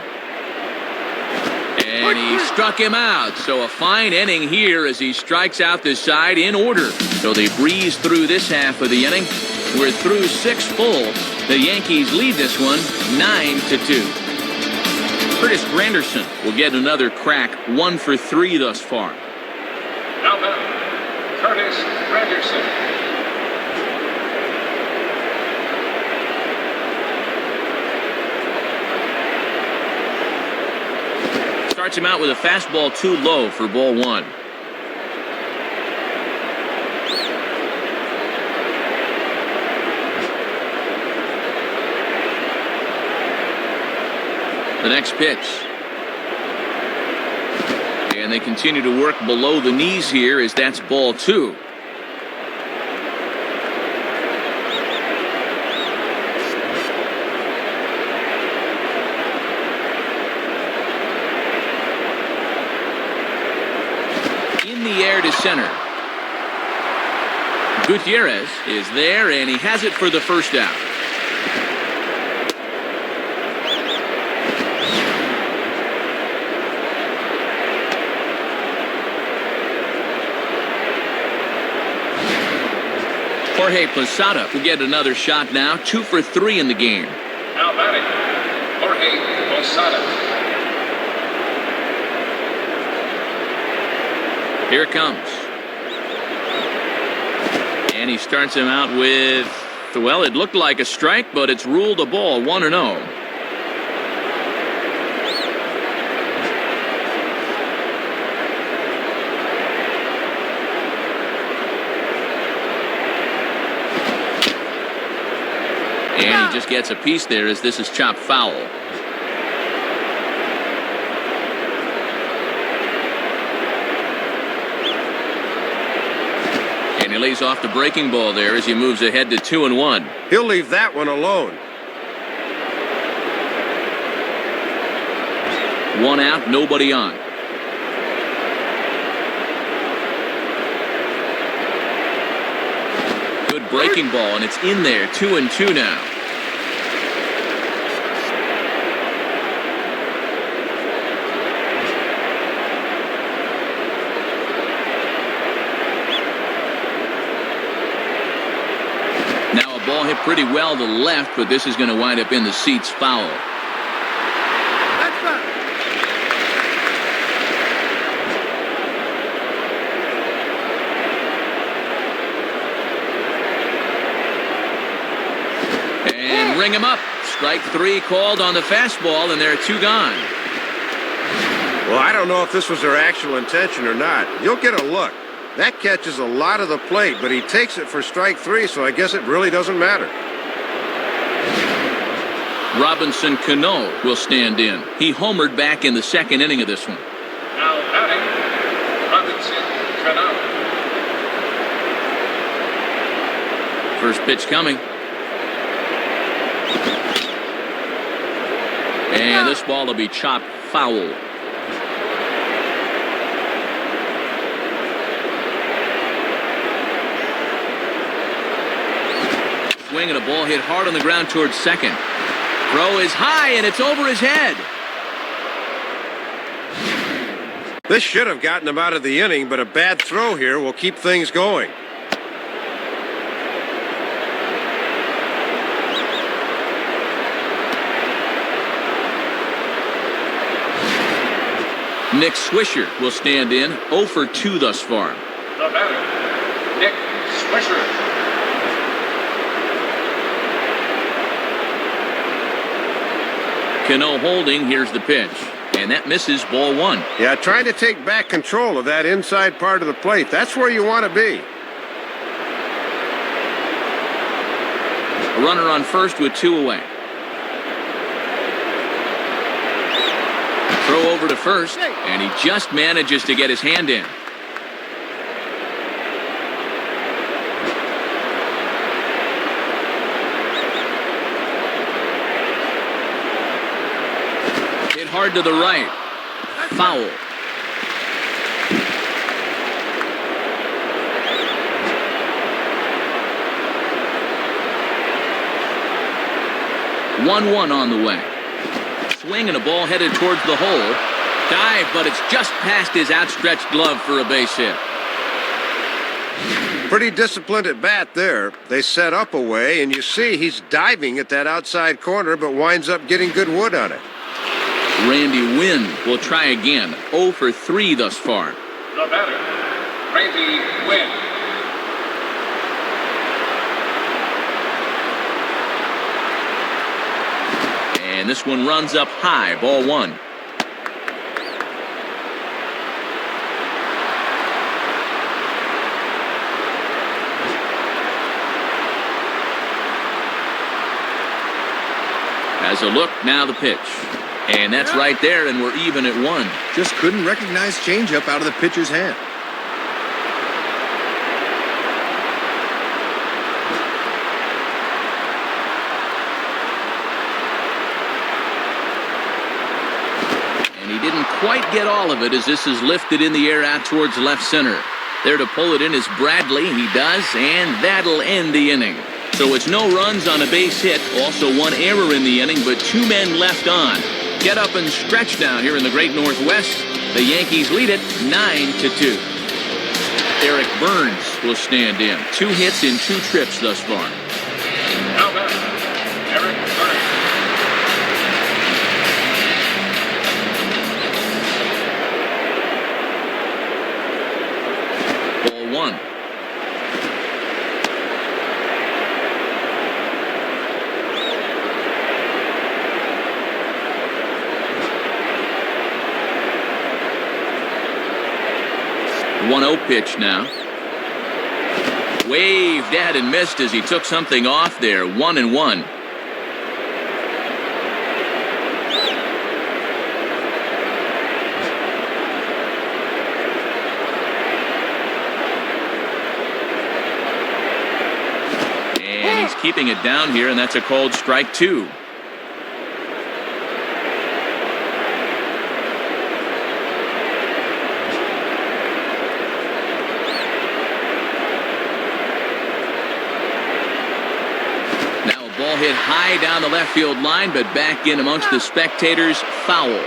And he struck him out. So a fine inning here as he strikes out this side in order. So they breeze through this half of the inning. We're through 6 full. The Yankees lead this one 9-2. Curtis Granderson will get another crack, 1 for 3 thus far. Now batting, Curtis Granderson. Starts him out with a fastball too low for ball 1. The next pitch. And they continue to work below the knees here as that's ball 2. In the air to center. Gutierrez is there, and he has it for the first out. Jorge Posada will get another shot now, 2 for 3 in the game. Now batting, Jorge Posada. Here it comes. And he starts him out with Well, it looked like a strike, but it's ruled a ball, 1-0. And he just gets a piece there as this is chopped foul. And he lays off the breaking ball there as he moves ahead to 2-1. He'll leave that one alone. 1 out, nobody on. Good breaking ball, and it's in there, 2-2 now. Now a ball hit pretty well to the left, but this is going to wind up in the seats, foul. And ring him up. Strike 3 called on the fastball, and there are 2 gone. Well, I don't know if this was their actual intention or not. You'll get a look. That catches a lot of the plate, but he takes it for strike 3, so I guess it really doesn't matter. Robinson Cano will stand in. He homered back in the 2nd inning of this one. Now batting, Robinson Cano. First pitch coming. And this ball will be chopped foul. Swing and a ball hit hard on the ground towards second. Throw is high and it's over his head. This should have gotten him out of the inning, but a bad throw here will keep things going. Nick Swisher will stand in, 0 for 2 thus far. The batter, Nick Swisher. Cano holding, here's the pitch. And that misses, ball 1. Yeah, trying to take back control of that inside part of the plate. That's where you want to be. A runner on first with 2 away. Throw over to first, and he just manages to get his hand in. Hit hard to the right. Foul. One on the way. Swing and a ball headed towards the hole. Dive, but it's just past his outstretched glove for a base hit. Pretty disciplined at bat there. They set up away, and you see he's diving at that outside corner, but winds up getting good wood on it. Randy Wynn will try again. 0 for 3 thus far. The batter, Randy Wynn. And this one runs up high, ball 1. Has a look, now the pitch. And that's right there, and we're even at 1. Just couldn't recognize changeup out of the pitcher's hand. And he didn't quite get all of it as this is lifted in the air out towards left center. There to pull it in is Bradley. He does, and that'll end the inning. So it's no runs on a base hit, also 1 error in the inning, but 2 men left on. Get up and stretch down here in the great Northwest. The Yankees lead it 9-2. Eric Burns will stand in. 2 hits in 2 trips thus far. Now batting, Eric Burns. Ball 1. 1-0 pitch now. Waved at and missed as he took something off there. 1-1. And he's keeping it down here, and that's a called strike 2. Ball hit high down the left field line, but back in amongst the spectators. Foul.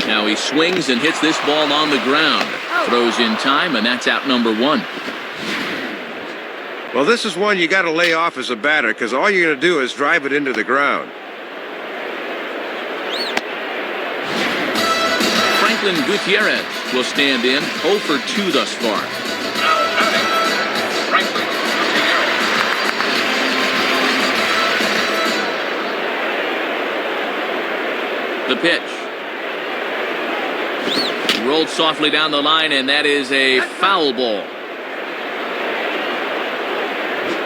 Now he swings and hits this ball on the ground. Throws in time, and that's out number 1. Well, this is one you got to lay off as a batter because all you're going to do is drive it into the ground. Franklin Gutierrez will stand in. 0 for 2 thus far. Now batting, Franklin Gutierrez. The pitch. Rolled softly down the line, and that is a foul ball.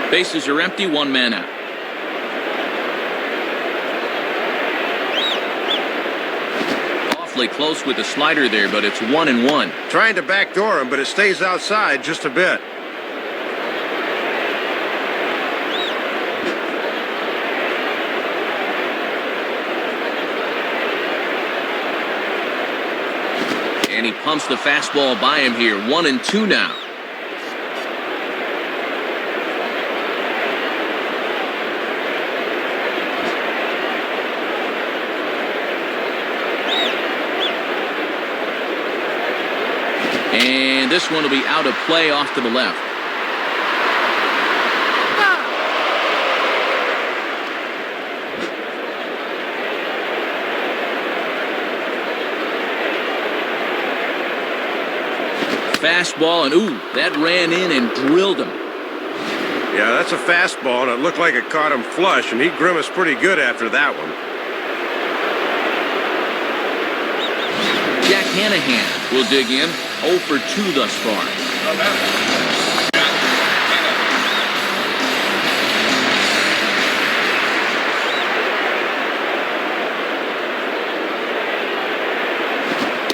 Bases are empty, 1 man out. Close with the slider there, but it's 1-1. Trying to backdoor him, but it stays outside just a bit. And he pumps the fastball by him here. 1-2 now. And this one will be out of play off to the left. Fastball, and ooh, that ran in and drilled him. Yeah, that's a fastball, and it looked like it caught him flush, and he grimaced pretty good after that one. Jack Hanahan will dig in. 0 for 2 thus far. The batter, Jack Hanahan.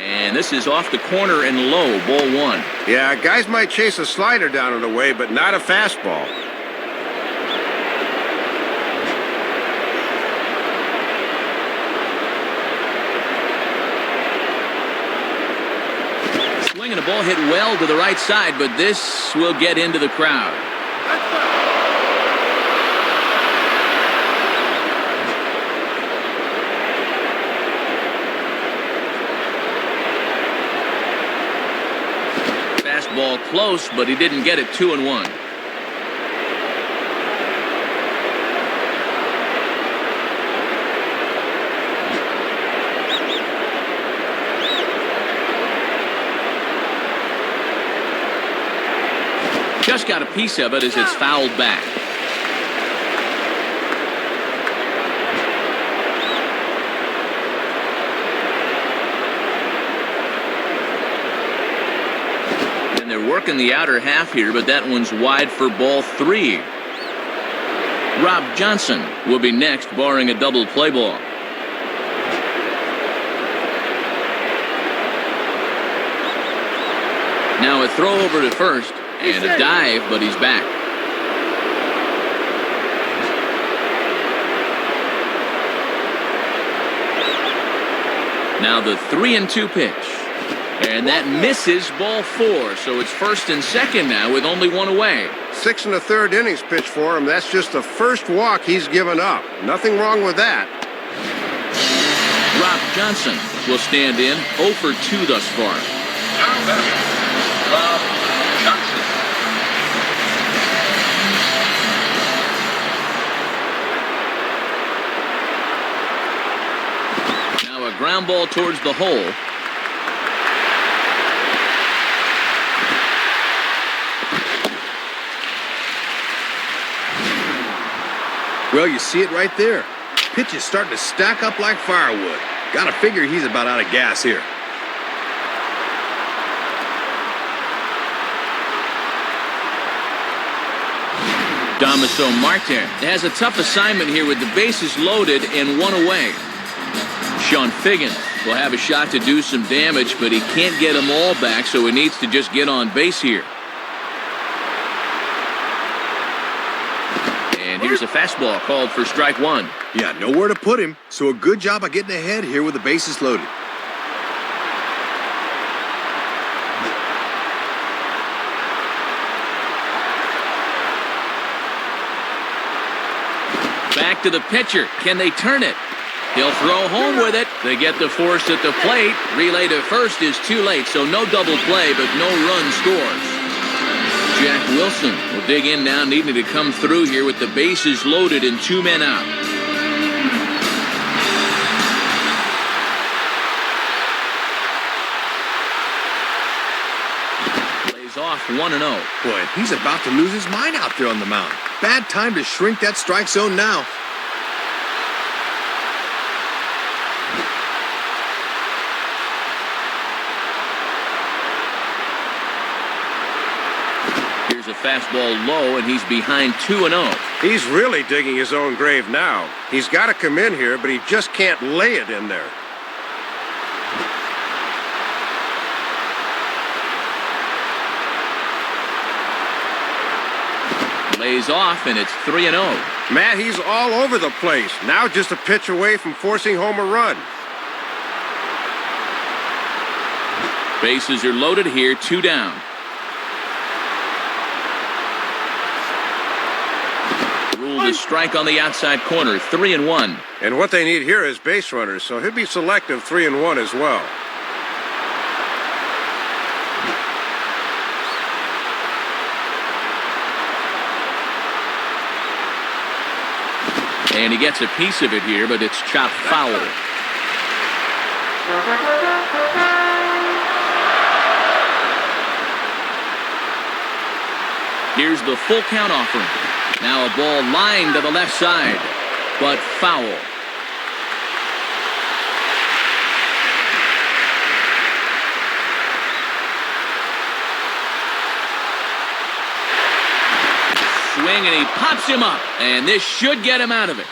And this is off the corner and low. Ball 1. Yeah, guys might chase a slider down and away, but not a fastball. Swing and a ball hit well to the right side, but this will get into the crowd. Fastball close, but he didn't get it. 2-1. Just got a piece of it as it's fouled back. And they're working the outer half here, but that one's wide for ball 3. Rob Johnson will be next, barring a double play ball. Now a throw over to first. And a dive, but he's back. Now the 3-2 pitch. And that misses ball 4. So it's first and second now with only 1 away. 6 1/3 innings pitch for him. That's just the first walk he's given up. Nothing wrong with that. Rob Johnson will stand in. 0 for 2 thus far. Now batting, Rob Johnson. Now a ground ball towards the hole. Well, you see it right there. Pitch is starting to stack up like firewood. Gotta figure he's about out of gas here. Damaso Marte has a tough assignment here with the bases loaded and one away. Sean Figgins will have a shot to do some damage, but he can't get them all back, so he needs to just get on base here. And here's a fastball called for strike one. Yeah, nowhere to put him, so a good job of getting ahead here with the bases loaded. Back to the pitcher. Can they turn it? He'll throw home with it. They get the force at the plate. Relay to first is too late, so no double play, but no run scores. Jack Wilson will dig in now, needing to come through here with the bases loaded and 2 men out. Lays off 1-0. Boy, he's about to lose his mind out there on the mound. Bad time to shrink that strike zone now. Here's a fastball low, and he's behind 2-0. He's really digging his own grave now. He's got to come in here, but he just can't lay it in there. Lays off, and it's 3-0. Matt, he's all over the place. Now just a pitch away from forcing home a run. Bases are loaded here, 2 down. Ruled a strike on the outside corner, 3-1. And what they need here is base runners, so he'll be selective 3-1 as well. And he gets a piece of it here, but it's chopped foul. Here's the full count offering. Now a ball lined to the left side, but foul. Swing, and he pops him up, and this should get him out of it.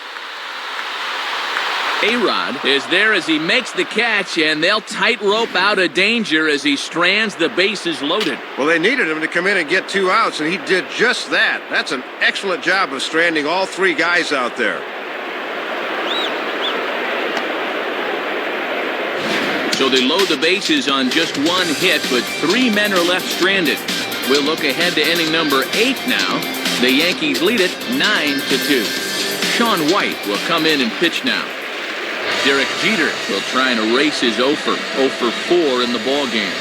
A-Rod is there as he makes the catch, and they'll tightrope out of danger as he strands the bases loaded. Well, they needed him to come in and get 2 outs, and he did just that. That's an excellent job of stranding all 3 guys out there. So they load the bases on just 1 hit, but 3 men are left stranded. We'll look ahead to inning number 8 now. The Yankees lead it 9-2. Sean White will come in and pitch now. Derek Jeter will try and erase his 0 for 4 in the ballgame.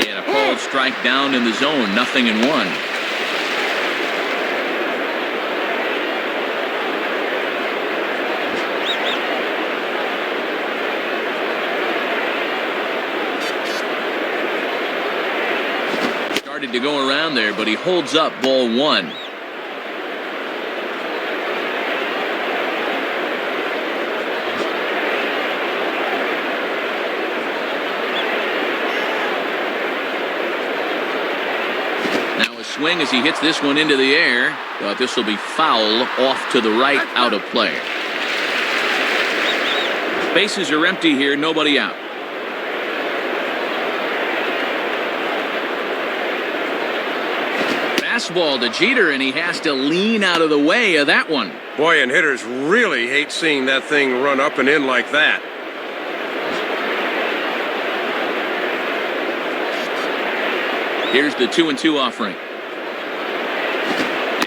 And a called strike down in the zone, 0-1. To go around there, but he holds up ball 1. Now a swing as he hits this one into the air, but this will be foul off to the right, out of play. Bases are empty here, nobody out. Fastball to Jeter, and he has to lean out of the way of that one. Boy, and hitters really hate seeing that thing run up and in like that. Here's the 2-2 offering.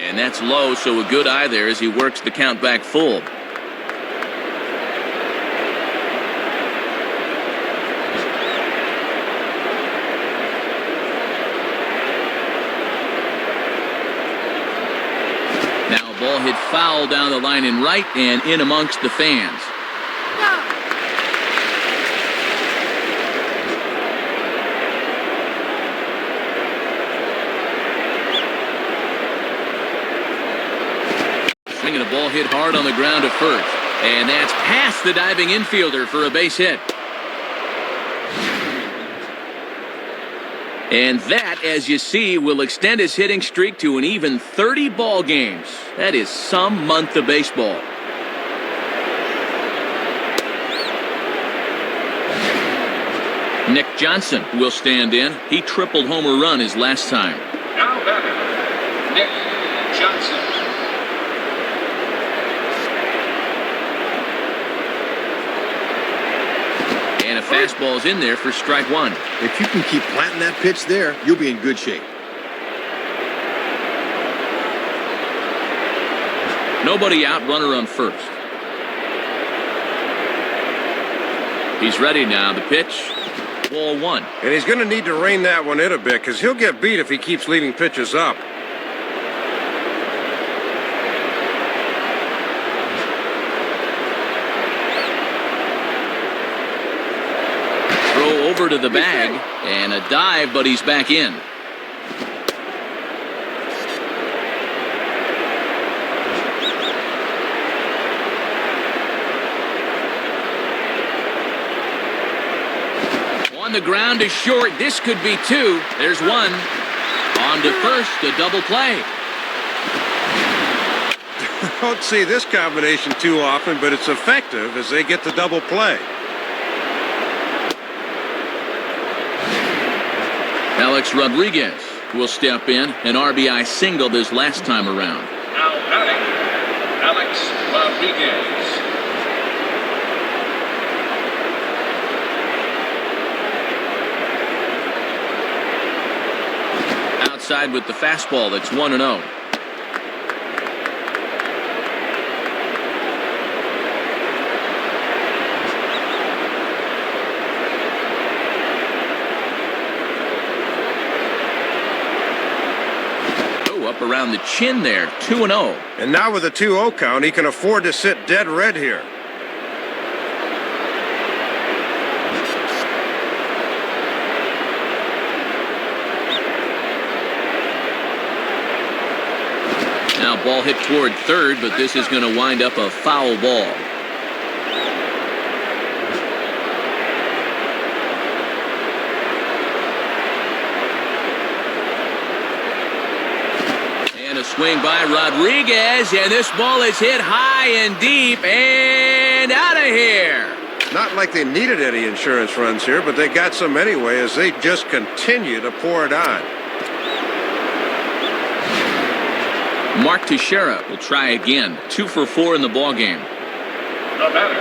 And that's low, so a good eye there as he works the count back full. Ball hit foul down the line in right and in amongst the fans. And a ball hit hard on the ground to first. And that's past the diving infielder for a base hit. And that, as you see, will extend his hitting streak to an even 30 ball games. That is some month of baseball. Nick Johnson will stand in. He tripled homer run his last time. Now batting, Nick Johnson. And a fastball's in there for strike one. If you can keep planting that pitch there, you'll be in good shape. Nobody out, runner on first. He's ready now. The pitch, ball one. And he's going to need to rein that one in a bit because he'll get beat if he keeps leaving pitches up. Throw over to the bag and a dive, but he's back in. On the ground is short. This could be two. There's one. On to first, a double play. Don't see this combination too often, but it's effective as they get the double play. Alex Rodriguez will step in. An RBI single this last time around. Now batting, Alex Rodriguez. Outside with the fastball. That's 1-0. Up around the chin there, 2-0. And now with a 2-0 count, he can afford to sit dead red here. Now ball hit toward third, but this is going to wind up a foul ball. Swing by Rodriguez, and this ball is hit high and deep and out of here. Not like they needed any insurance runs here, but they got some anyway as they just continue to pour it on. Mark Teixeira will try again. 2 for 4 in the ballgame. The batter,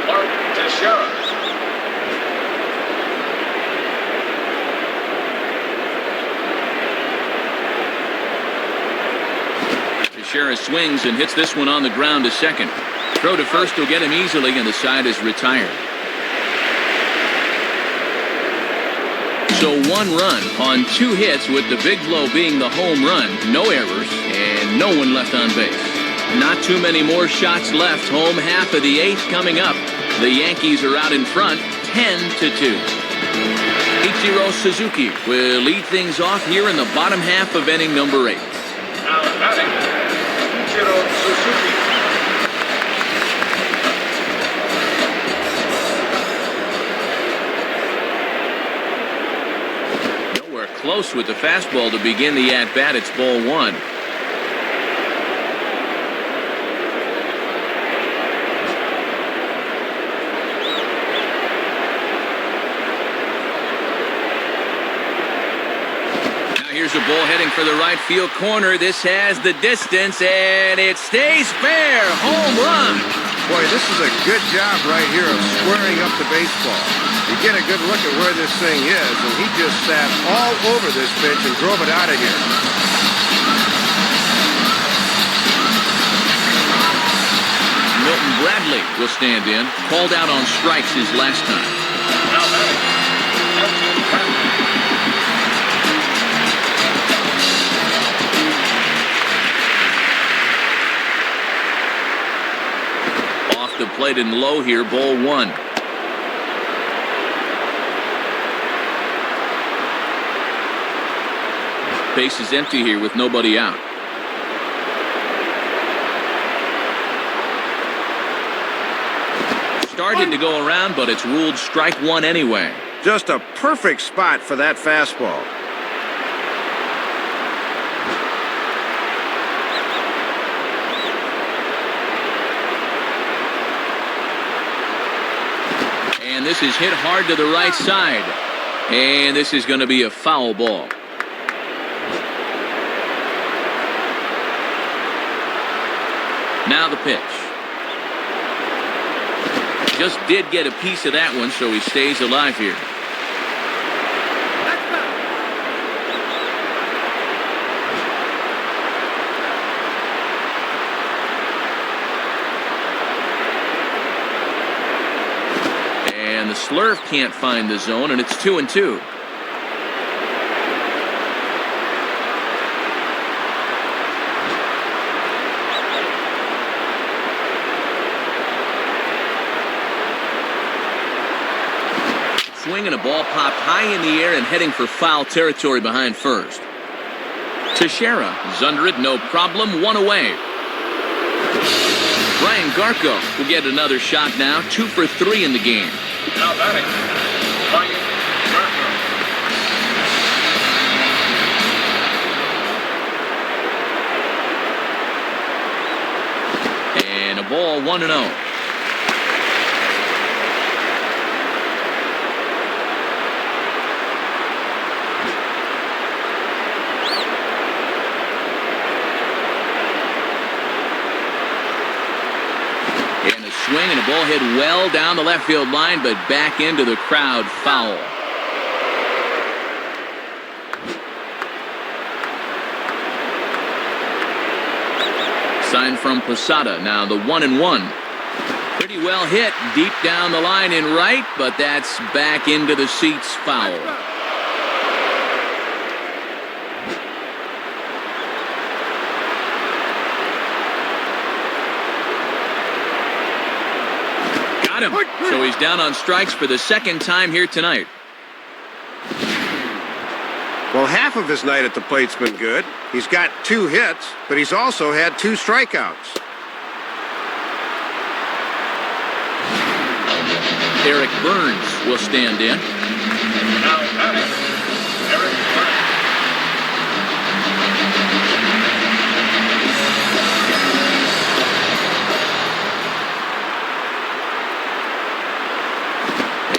Mark Teixeira. Teixeira swings and hits this one on the ground to second. Throw to first will get him easily, and the side is retired. So 1 run on 2 hits, with the big blow being the home run. No errors and no one left on base. Not too many more shots left. Home half of the 8th coming up. The Yankees are out in front, 10-2. Ichiro Suzuki will lead things off here in the bottom half of inning number 8. Now batting, Suzuki. Nowhere close with the fastball to begin the at-bat. It's ball 1. Here's a ball heading for the right field corner. This has the distance, and it stays fair. Home run. Boy, this is a good job right here of squaring up the baseball. You get a good look at where this thing is, and he just sat all over this pitch and drove it out of here. Milton Bradley will stand in. Called out on strikes his last time. Now batting, Milton Bradley. The plate and low here, ball 1. Base is empty here with nobody out. Started to go around, but it's ruled strike one anyway. Just a perfect spot for that fastball. And this is hit hard to the right side. And this is going to be a foul ball. Now the pitch. Just did get a piece of that one, so he stays alive here. And the slurve can't find the zone, and it's 2-2. Swinging, a ball popped high in the air and heading for foul territory behind first. Teixeira is under it, no problem, one away. Brian Garco will get another shot now, 2 for 3 in the game. Now batting, Brian Garco. And a ball, 1-0. Swing, and a ball hit well down the left field line, but back into the crowd, foul. Sign from Posada, now the 1-1. Pretty well hit deep down the line in right, but that's back into the seats, foul. Him. So he's down on strikes for the second time here tonight. Well, half of his night at the plate's been good. He's got 2 hits, but he's also had 2 strikeouts. Eric Burns will stand in. Now batting, Eric Burns.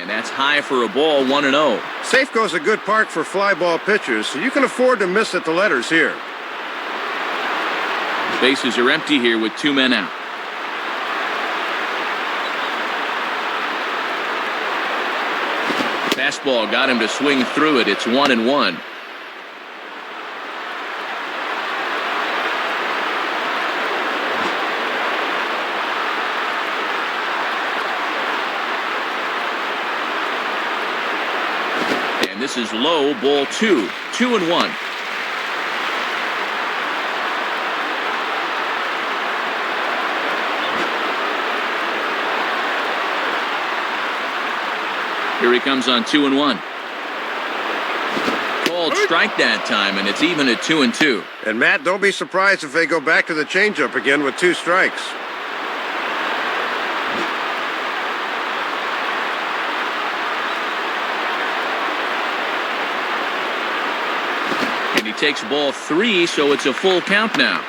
That's high for a ball, 1-0. Safeco's a good park for fly ball pitchers, so you can afford to miss at the letters here. Bases are empty here with 2 men out. Fastball got him to swing through it. It's 1-1. This is low, ball 2, 2-1. Here he comes on 2-1. Called strike that time, and it's even at 2-2. And Matt, don't be surprised if they go back to the changeup again with 2 strikes. Takes ball 3, so it's a full count now.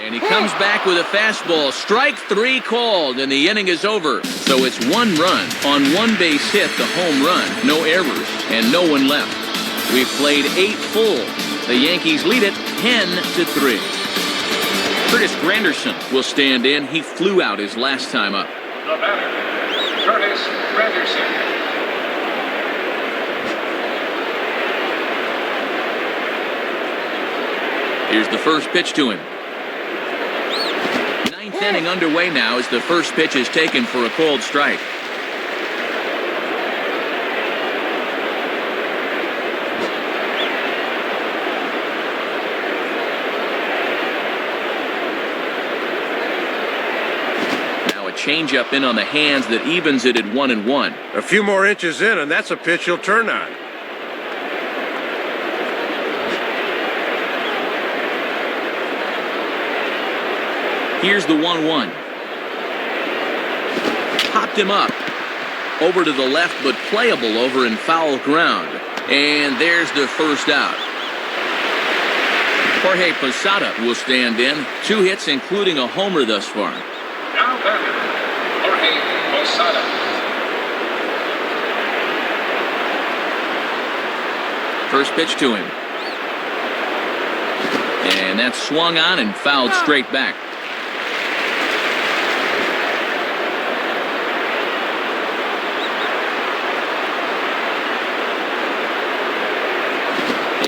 And he comes back with a fastball. Strike 3 called, and the inning is over. So it's 1 run on 1 base hit, the home run, no errors, and no one left. We've played 8 full. The Yankees lead it 10-3. Curtis Granderson will stand in. He flew out his last time up. The batter, Curtis Granderson. Here's the first pitch to him. 9th inning underway now as the first pitch is taken for a called strike. changeup in on the hands that evens it at 1-1. A few more inches in, and that's a pitch he'll turn on. Here's the 1-1. Popped him up. Over to the left, but playable over in foul ground. And there's the first out. Jorge Posada will stand in. 2 hits, including a homer thus far. Now batting, Jorge Posada. First pitch to him. And that's swung on and fouled straight back.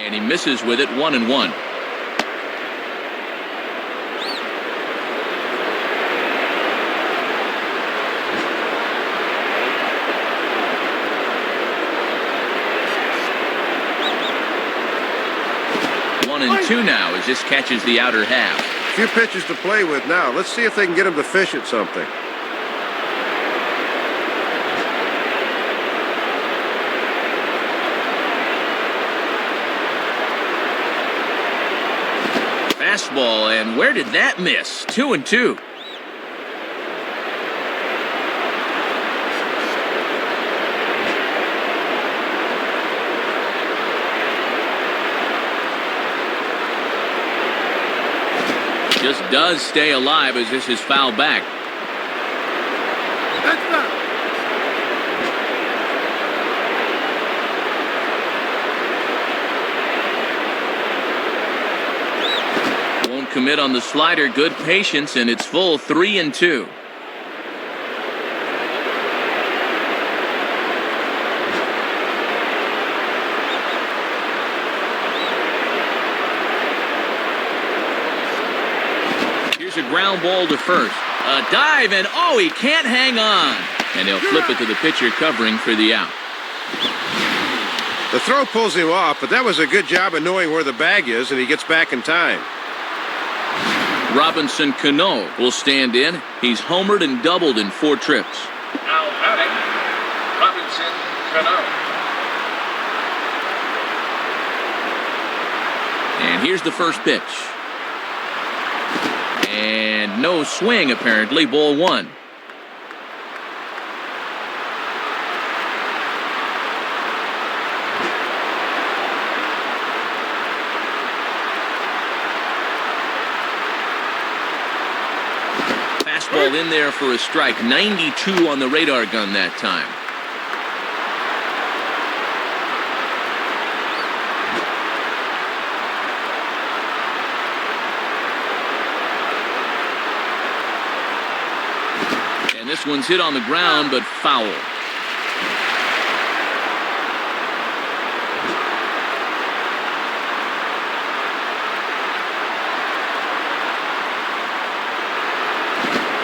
And he misses with it, 1-1. And 2 now as this catches the outer half. A few pitches to play with now. Let's see if they can get him to fish at something. Fastball, and where did that miss? 2-2. Just does stay alive as this is fouled back. Won't commit on the slider. Good patience, and it's full 3-2. A ground ball to first. A dive, and oh, he can't hang on. And he'll flip it to the pitcher covering for the out. The throw pulls him off, but that was a good job of knowing where the bag is, and he gets back in time. Robinson Cano will stand in. He's homered and doubled in 4 trips. Now batting, Robinson Cano. And here's the first pitch. And no swing, apparently. Ball 1. Fastball in there for a strike. 92 on the radar gun that time. This one's hit on the ground, but foul.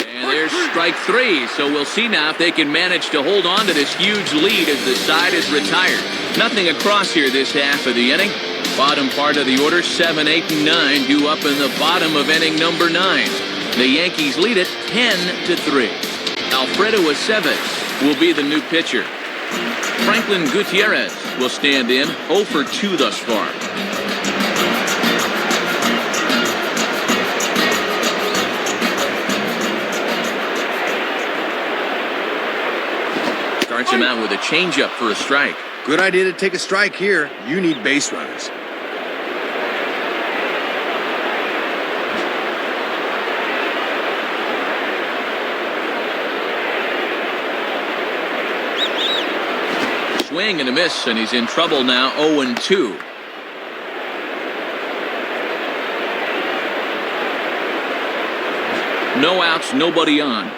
And there's strike 3, so we'll see now if they can manage to hold on to this huge lead as the side is retired. Nothing across here this half of the inning. Bottom part of the order, 7, 8, and 9 due up in the bottom of inning number 9. The Yankees lead it 10-3. Alfredo Aceves will be the new pitcher. Franklin Gutierrez will stand in, 0 for 2 thus far. Starts him out with a changeup for a strike. Good idea to take a strike here. You need base runners. Swing and a miss, and he's in trouble now, 0-2. No outs, nobody on.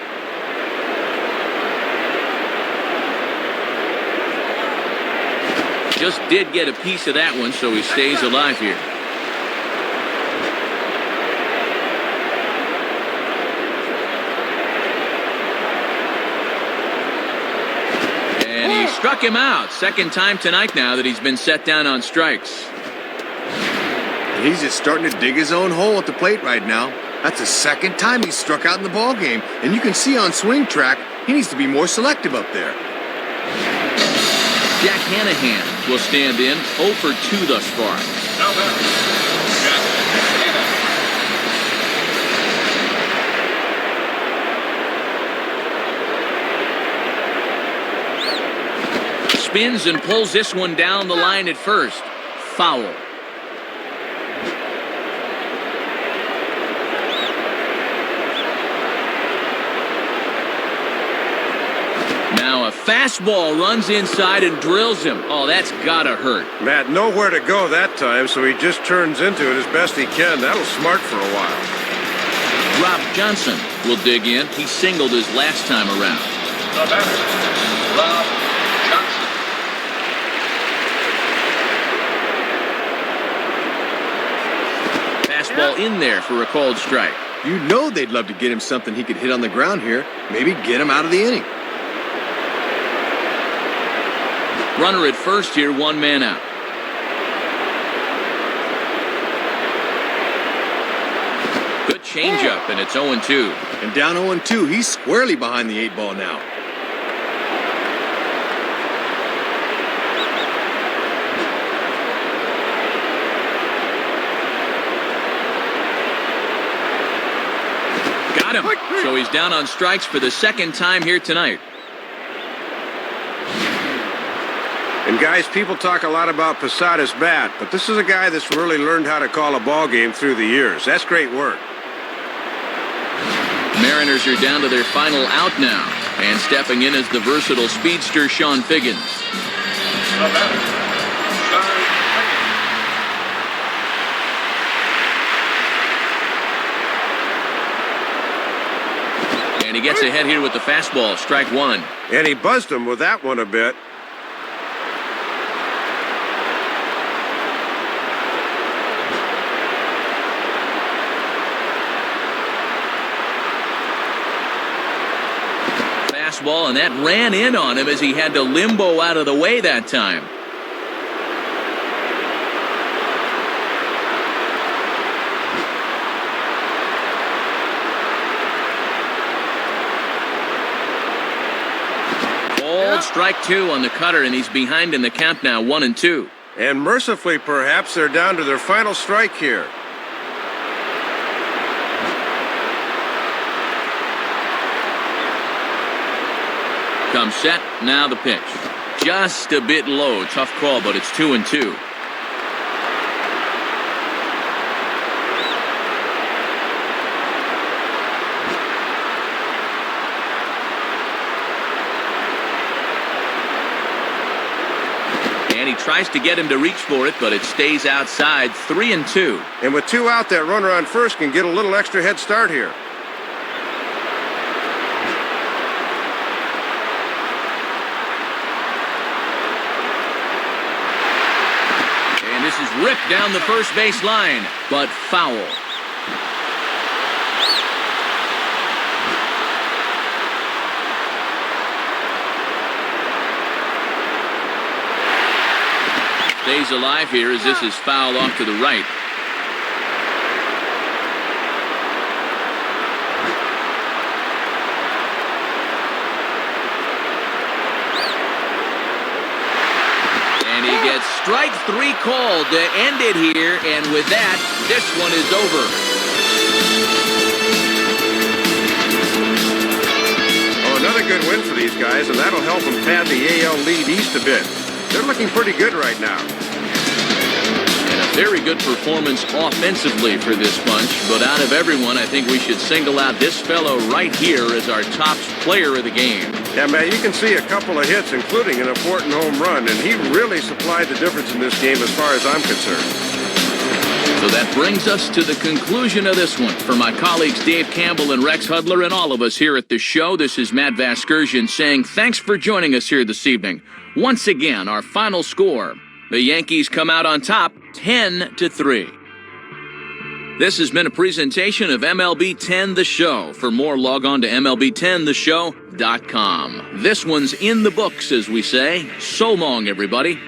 Just did get a piece of that one, so he stays alive here. And he struck him out. Second time tonight now that he's been set down on strikes. He's just starting to dig his own hole at the plate right now. That's the second time he's struck out in the ball game, and you can see on swing track he needs to be more selective up there. Jack Hanahan will stand in 0 for 2 thus far. Now batting, Jack Hanahan. Spins and pulls this one down the line at first. Foul. Now a fastball runs inside and drills him. Oh, that's gotta hurt. Matt, nowhere to go that time, so he just turns into it as best he can. That'll smart for a while. Rob Johnson will dig in. He singled his last time around. The batter, Rob Johnson. Fastball in there for a called strike. You know they'd love to get him something he could hit on the ground here. Maybe get him out of the inning. Runner at first here, 1 man out. Good changeup, and it's 0-2. And down 0-2, he's squarely behind the 8 ball now. Got him. So he's down on strikes for the second time here tonight. And guys, people talk a lot about Posada's bat, but this is a guy that's really learned how to call a ball game through the years. That's great work. Mariners are down to their final out now. And stepping in is the versatile speedster Sean Figgins. The batter, Sean And he gets ahead here with the fastball, strike 1. And he buzzed him with that one a bit. Fastball, and that ran in on him as he had to limbo out of the way that time. Ball, strike 2 on the cutter, and he's behind in the count now, 1-2. And mercifully, perhaps, they're down to their final strike here. Comes set, now the pitch. Just a bit low, tough call, but it's 2-2. And he tries to get him to reach for it, but it stays outside, 3-2. And with 2 out, that runner on first can get a little extra head start here. This is ripped down the first base line, but foul. Stays alive here as this is fouled off to the right. Strike 3 called to end it here, and with that, this one is over. Oh, another good win for these guys, and that'll help them pad the AL lead east a bit. They're looking pretty good right now. And a very good performance offensively for this bunch, but out of everyone, I think we should single out this fellow right here as our top player of the game. Yeah, man, you can see a couple of hits, including an important home run, and he really supplied the difference in this game as far as I'm concerned. So that brings us to the conclusion of this one. For my colleagues Dave Campbell and Rex Hudler and all of us here at the show, this is Matt Vasgersian saying thanks for joining us here this evening. Once again, our final score. The Yankees come out on top, 10-3. This has been a presentation of MLB 10 The Show. For more, log on to MLB10theshow.com. This one's in the books, as we say. So long, everybody.